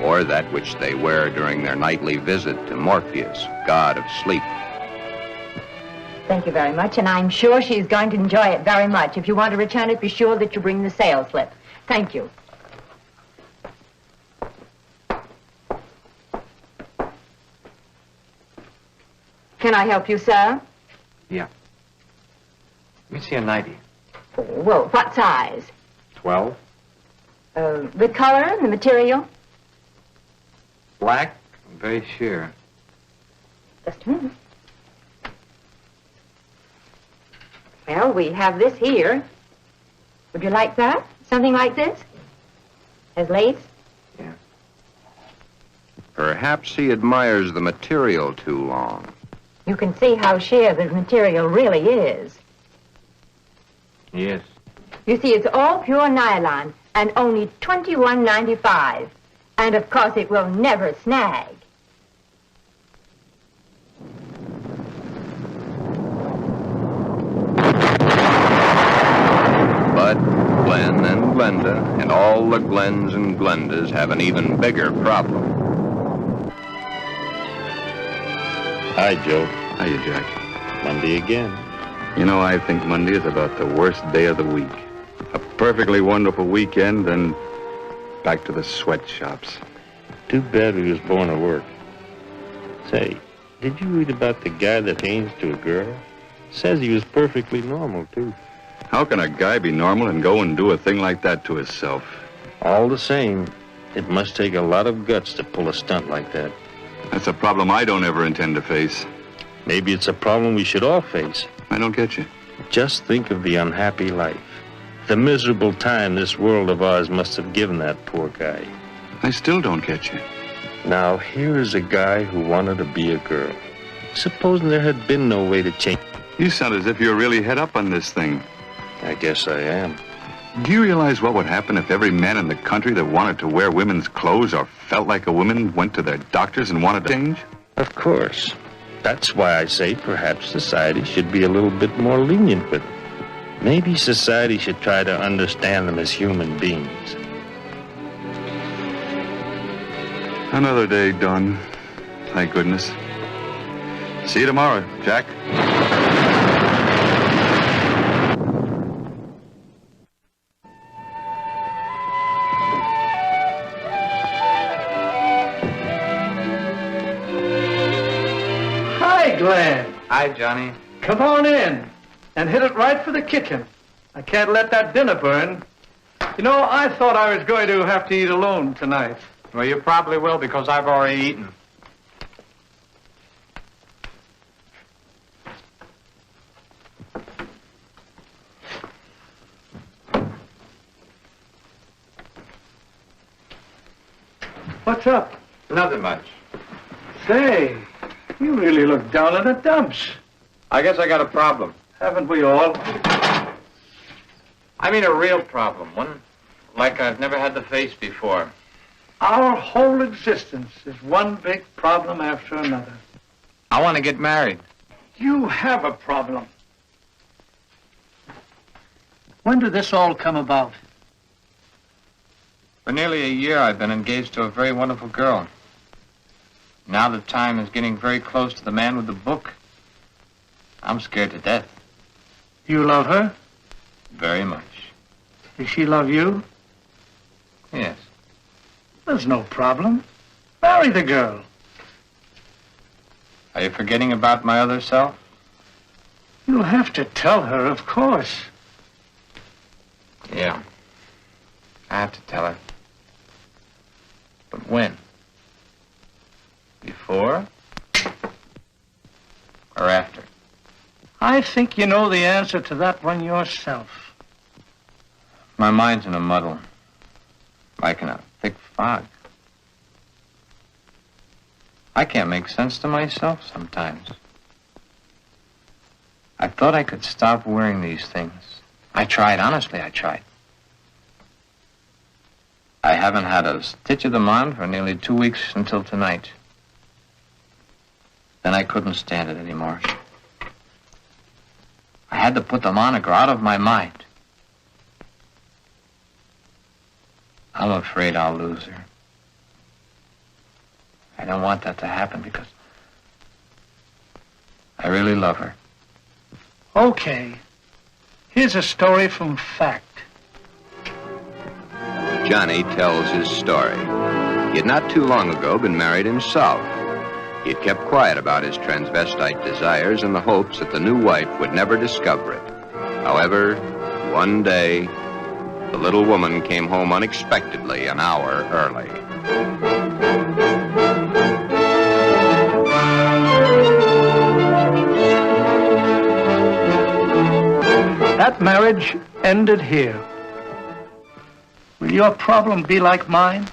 S20: or that which they wear during their nightly visit to Morpheus, god of sleep.
S24: Thank you very much, and I'm sure she's going to enjoy it very much. If you want to return it, be sure that you bring the sales slip. Thank you. Can I help you, sir?
S15: Yeah. Let me see a 90.
S24: Well, what size?
S15: 12.
S24: The color and the material?
S15: Black, very sheer.
S24: Just a minute. Well, we have this here. Would you like that? Something like this? Has lace?
S15: Yeah.
S20: Perhaps he admires the material too long.
S24: You can see how sheer the material really is.
S15: Yes.
S24: You see, it's all pure nylon and only $21.95. And, of course, it will never snag.
S20: But Glen and Glenda and all the Glens and Glendas have an even bigger problem.
S25: Hi, Joe.
S26: Hiya, Jack.
S25: Monday again.
S26: You know, I think Monday is about the worst day of the week. A perfectly wonderful weekend, then back to the sweatshops.
S25: Too bad we was born to work. Say, did you read about the guy that hangs to a girl? Says he was perfectly normal, too.
S26: How can a guy be normal and go and do a thing like that to himself?
S25: All the same, It must take a lot of guts to pull a stunt like that.
S26: That's a problem I don't ever intend to face.
S25: Maybe it's a problem we should all face.
S26: I don't get you.
S25: Just think of the unhappy life. The miserable time this world of ours must have given that poor guy.
S26: I still don't get you.
S25: Now, here is a guy who wanted to be a girl. Supposing there had been no way to change.
S26: You sound as if you're really head up on this thing.
S25: I guess I am.
S26: Do you realize what would happen if every man in the country that wanted to wear women's clothes or felt like a woman went to their doctors and wanted to change?
S25: Of course. That's why I say perhaps society should be a little bit more lenient with them. Maybe society should try to understand them as human beings.
S26: Another day done. Thank goodness. See you tomorrow, Jack.
S4: Hi, Glen.
S10: Hi, Johnny.
S4: Come on in and hit it right for the kitchen. I can't let that dinner burn. You know, I thought I was going to have to eat alone tonight.
S10: Well, you probably will because I've already eaten.
S4: What's up?
S10: Nothing much.
S4: Say, you really look down in the dumps.
S10: I guess I got a problem.
S4: Haven't we all?
S10: I mean a real problem. One like I've never had to face before.
S4: Our whole existence is one big problem after another.
S10: I want to get married.
S4: You have a problem. When did this all come about?
S10: For nearly a year, I've been engaged to a very wonderful girl. Now the time is getting very close to the man with the book. I'm scared to death.
S4: You love her?
S10: Very much.
S4: Does she love you?
S10: Yes.
S4: There's no problem. Marry the girl.
S10: Are you forgetting about my other self?
S4: You'll have to tell her, of course.
S10: Yeah. I have to tell her. But when? Before? Or after?
S4: I think you know the answer to that one yourself.
S10: My mind's in a muddle. Like in a thick fog. I can't make sense to myself sometimes. I thought I could stop wearing these things. I tried, honestly, I tried. I haven't had a stitch of them on for nearly 2 weeks until tonight. Then I couldn't stand it anymore. I had to put them on or go out of my mind. I'm afraid I'll lose her. I don't want that to happen because I really love her.
S4: Okay. Here's a story from fact.
S20: Johnny tells his story. He had not too long ago been married himself. He had kept quiet about his transvestite desires in the hopes that the new wife would never discover it. However, one day, the little woman came home unexpectedly an hour early.
S4: That marriage ended here. Will your problem be like mine?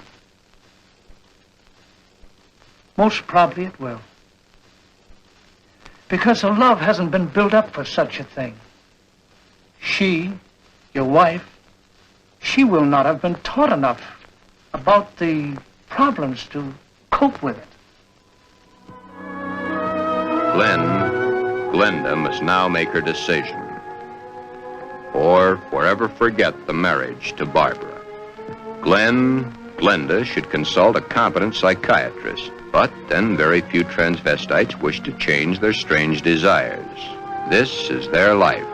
S4: Most probably it will. Because the love hasn't been built up for such a thing. She, your wife, she will not have been taught enough about the problems to cope with it.
S20: Glenda must now make her decision. Or forever forget the marriage to Barbara. Glenda should consult a competent psychiatrist. But then very few transvestites wish to change their strange desires. This is their life.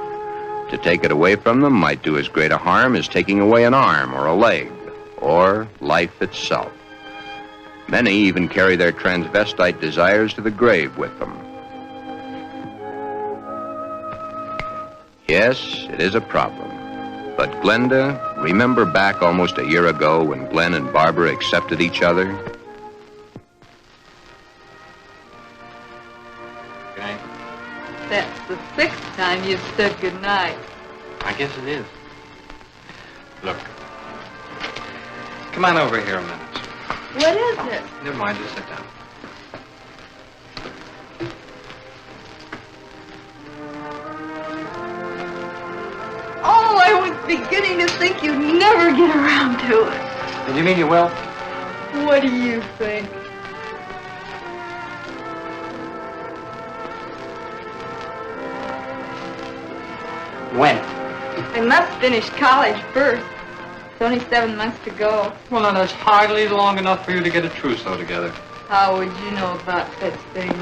S20: To take it away from them might do as great a harm as taking away an arm or a leg, or life itself. Many even carry their transvestite desires to the grave with them. Yes, it is a problem. But Glenda Remember back almost a year ago when Glen and Barbara accepted each other?
S10: Okay.
S18: That's the 6th time you've said goodnight.
S10: I guess it is. Look. Come on over here a minute.
S18: What is it?
S10: Never mind, just sit down.
S18: Oh, I was beginning to think you'd never get around to it.
S10: Did you mean you will?
S18: What do you think?
S10: When?
S18: I must finish college first. It's only 7 months to go.
S10: Well, now, that's hardly long enough for you to get a trousseau together.
S18: How would you know about such things?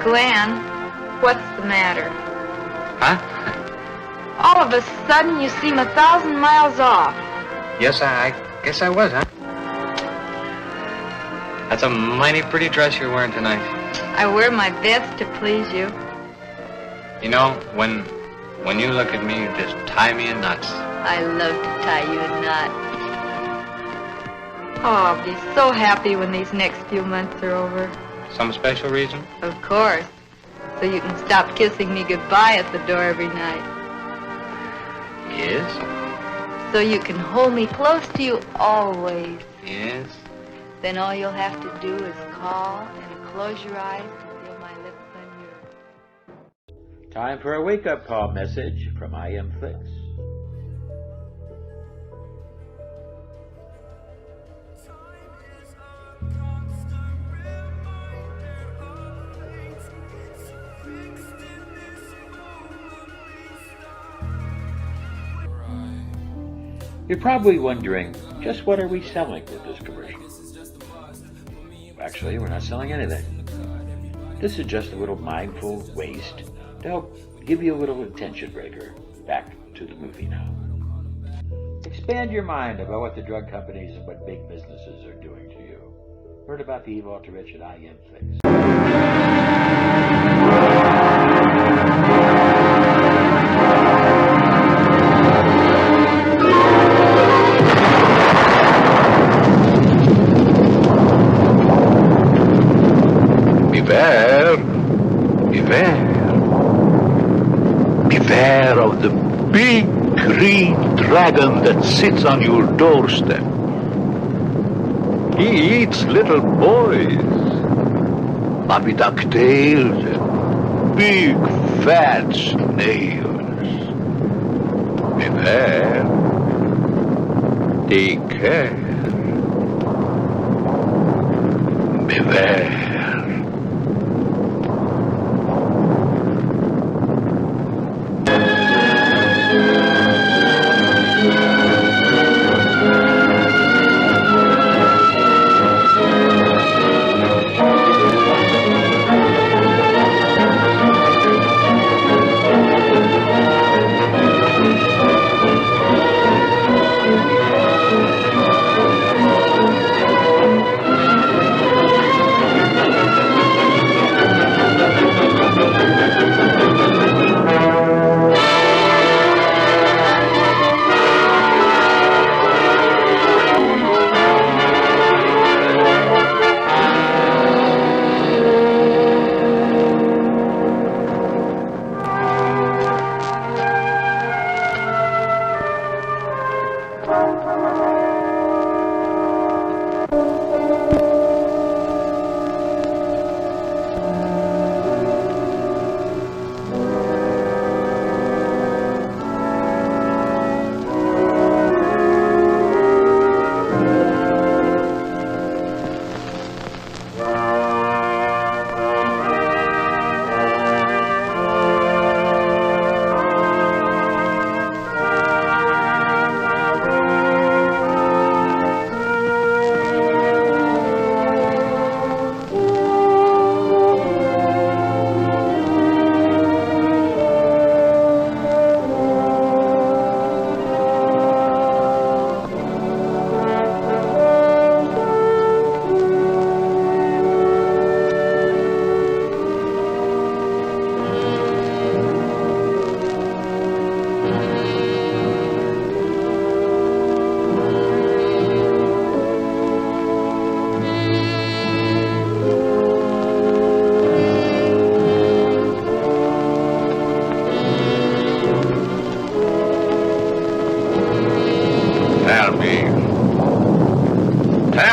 S18: Glen, what's the matter?
S10: Huh?
S18: All of a sudden, you seem 1,000 miles off.
S10: Yes, I guess I was, huh? That's a mighty pretty dress you're wearing tonight.
S18: I wear my best to please you.
S10: You know, when you look at me, you just tie me in knots.
S18: I love to tie you a knot. Oh, I'll be so happy when these next few months are over.
S10: Some special reason?
S18: Of course. So you can stop kissing me goodbye at the door every night.
S10: Yes?
S18: So you can hold me close to you always.
S10: Yes?
S18: Then all you'll have to do is call and close your eyes and feel my lips on yours.
S17: Time for a wake-up call message from I Am Flicks. You're probably wondering, just what are we selling with this commercial? Actually, we're not selling anything. This is just a little mindful waste to help give you a little attention breaker. Back to the movie now. Expand your mind about what the drug companies and what big businesses are doing to you. Learn about the evil to rich at I Am Flicks.
S8: Beware of the big green dragon that sits on your doorstep. He eats little boys, floppy ducktails, and big fat snails. Beware. Take care. Beware.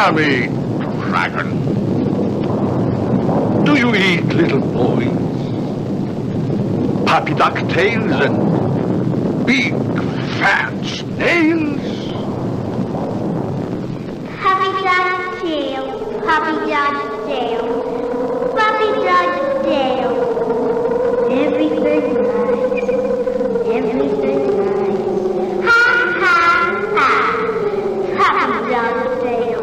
S8: Tell me, dragon, do you eat little boys? Puppy duck tails and big fat snails?
S11: Puppy dog tail, puppy dog tail, puppy dog tail. Everything nice, everything nice. Ha ha ha, puppy dog tail.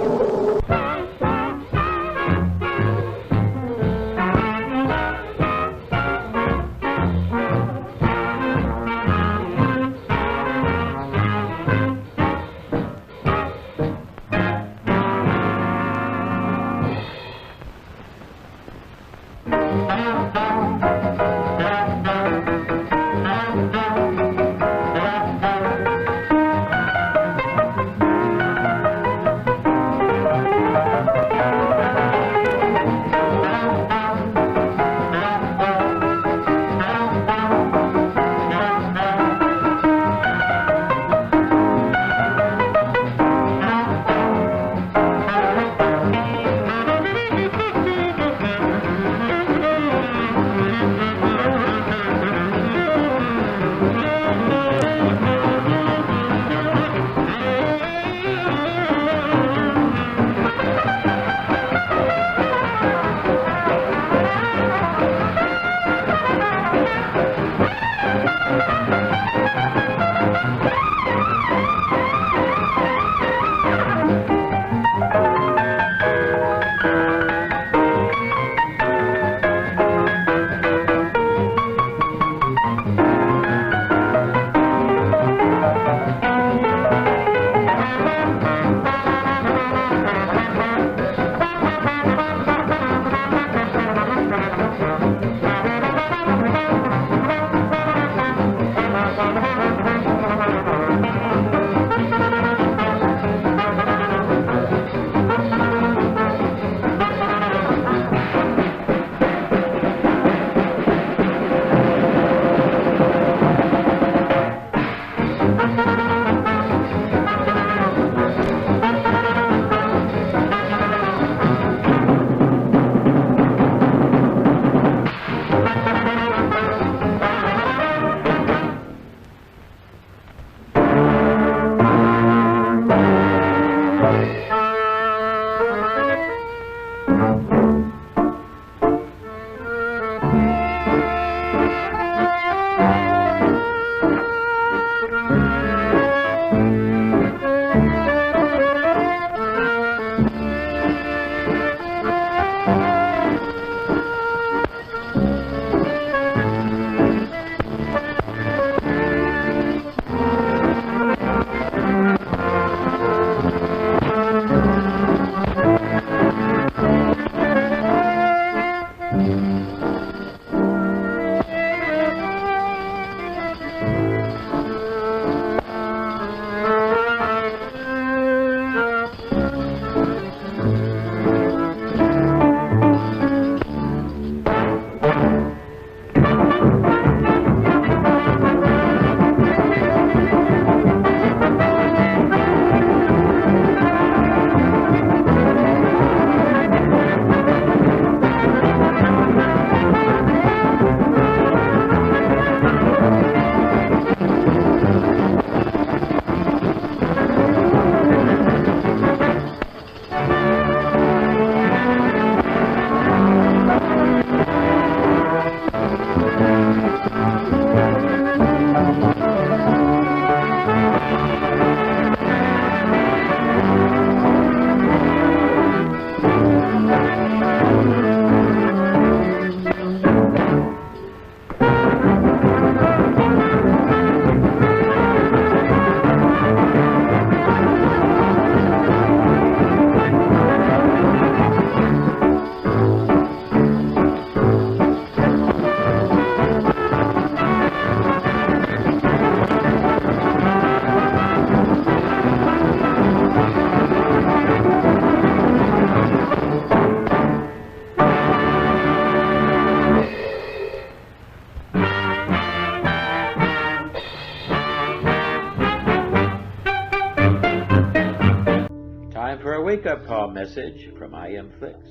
S17: wake-up call message from IM Flicks.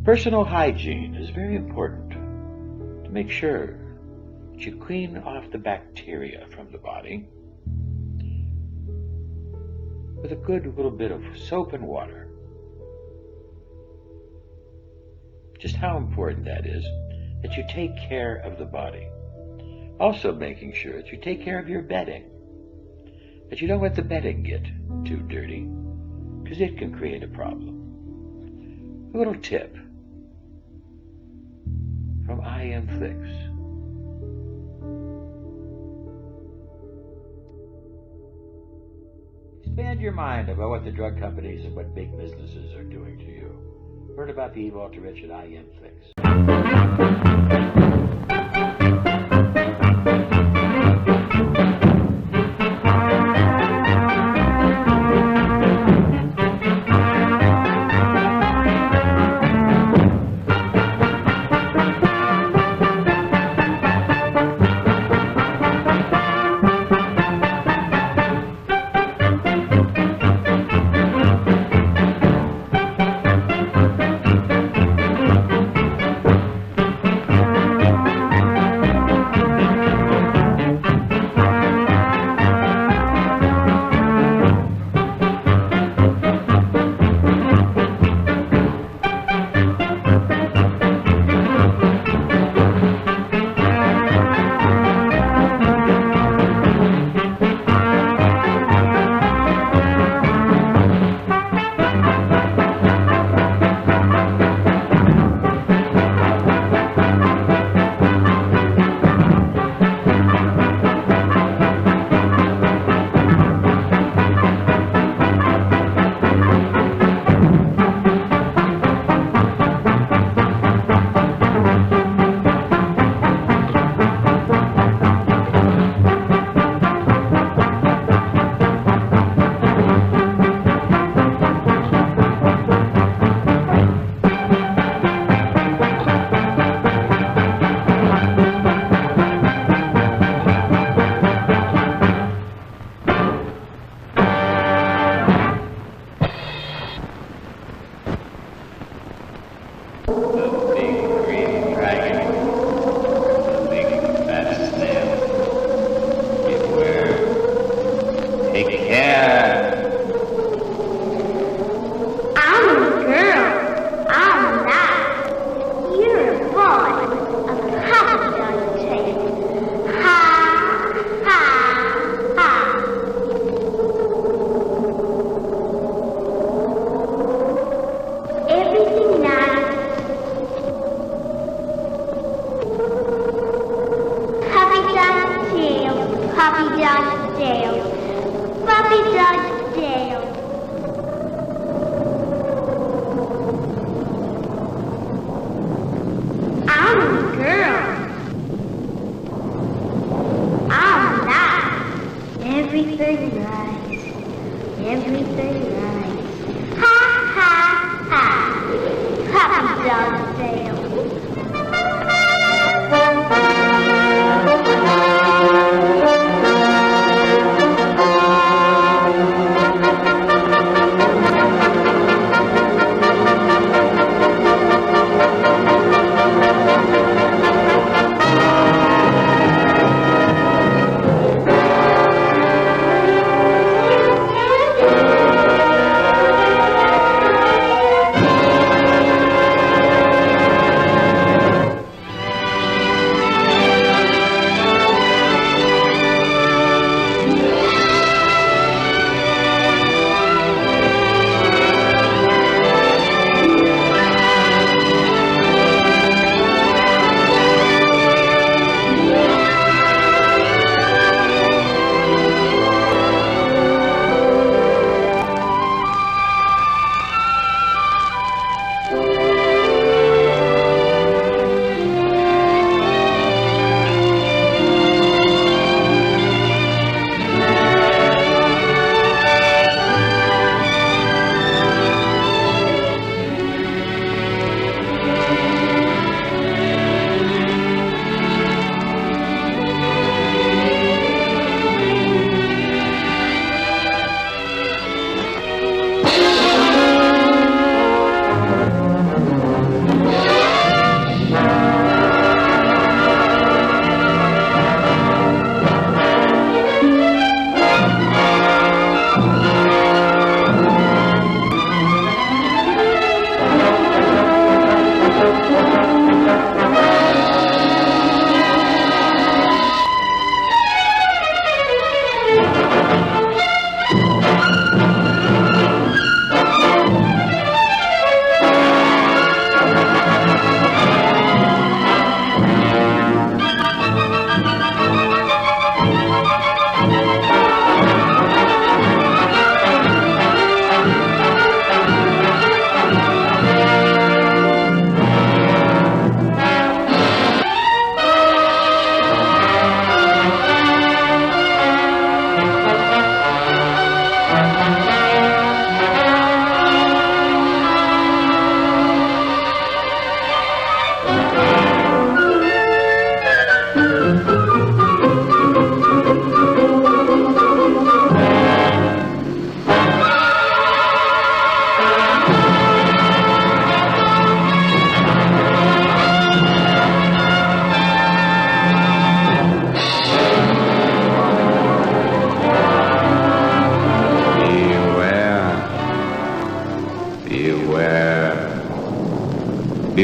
S17: Personal hygiene is very important. To make sure that you clean off the bacteria from the body with a good little bit of soap and water. Just how important that is, that you take care of the body. Also making sure that you take care of your bedding. That you don't let the bedding get too dirty, because it can create a problem. A little tip from IM Flicks. Expand your mind about what the drug companies and what big businesses are doing to you. Learn about the evil ultra-rich at IM Flicks.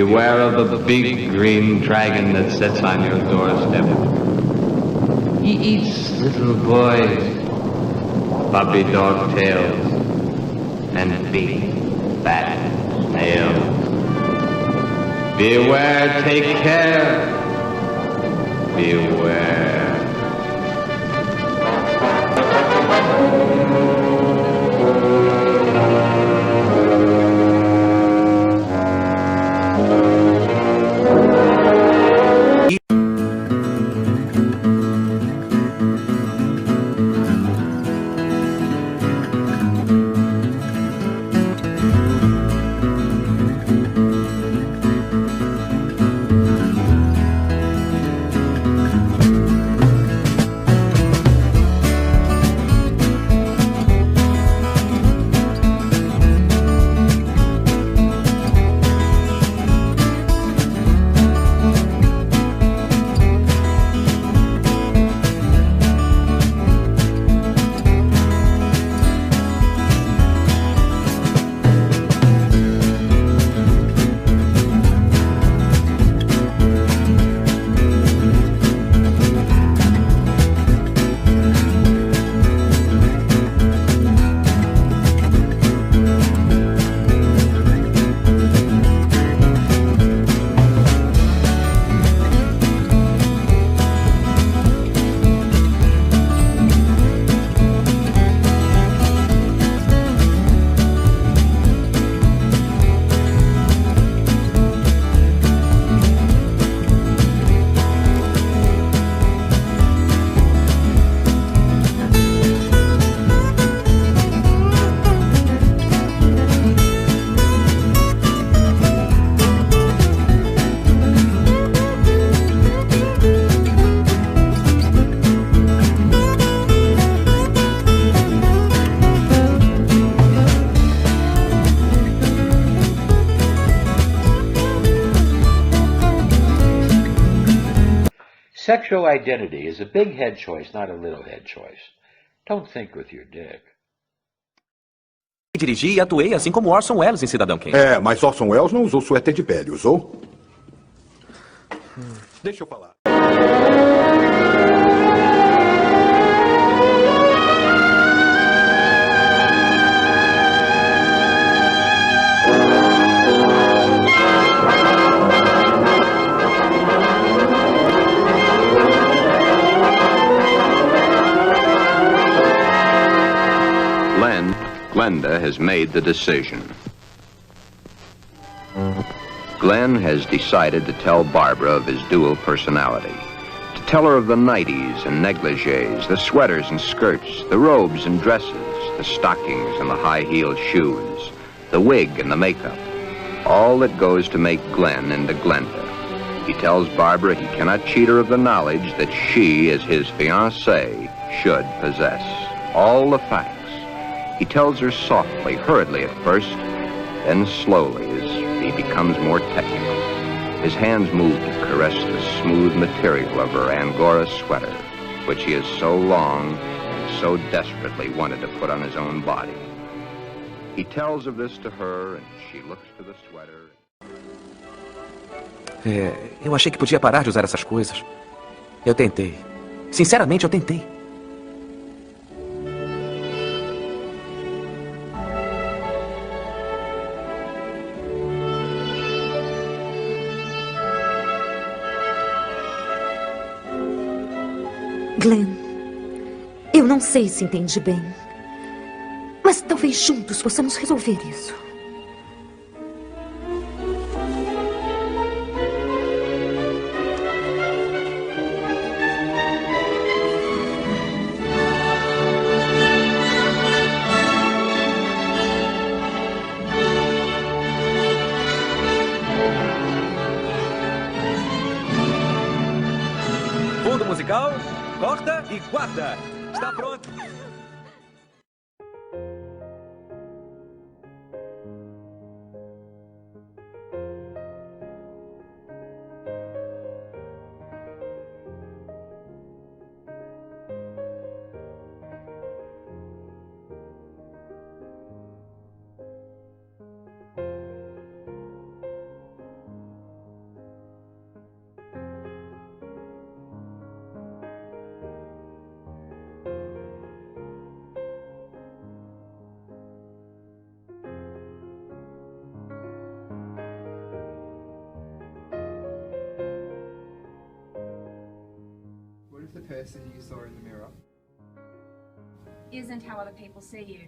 S10: Beware of the big green dragon that sits on your doorstep. He eats little boys, puppy dog tails, and big fat snails. Beware, take care. Beware.
S17: Sexual identity is a big head choice, not a little head choice. Don't think with your dick.
S1: Dirigi e atuei assim como Orson Welles em Cidadão Kane.
S2: É, mas Orson Welles não usou suéter de pele, usou? Deixa eu falar.
S20: Glenda has made the decision. Glen has decided to tell Barbara of his dual personality. To tell her of the nighties and negligees, the sweaters and skirts, the robes and dresses, the stockings and the high-heeled shoes, the wig and the makeup. All that goes to make Glen into Glenda. He tells Barbara he cannot cheat her of the knowledge that she, as his fiancée, should possess. All the facts. He tells her softly, hurriedly at first, then slowly as he becomes more technical. His hands move to caress the smooth material of her Angora sweater, which he has so long and so desperately wanted to put on his own body. He tells of this to her, and she looks to the sweater.
S1: Eu achei que podia parar de usar essas coisas. Eu tentei. Sinceramente, eu tentei.
S13: Glen, eu não sei se entendi bem, mas talvez juntos possamos resolver isso.
S1: Fundo musical. Corta e guarda. Está pronto.
S3: person you saw in the mirror
S9: isn't how other people see you.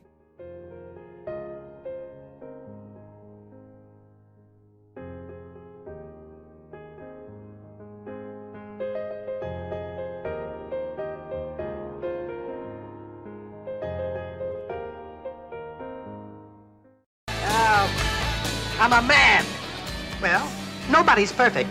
S14: I'm a man. Well, nobody's perfect.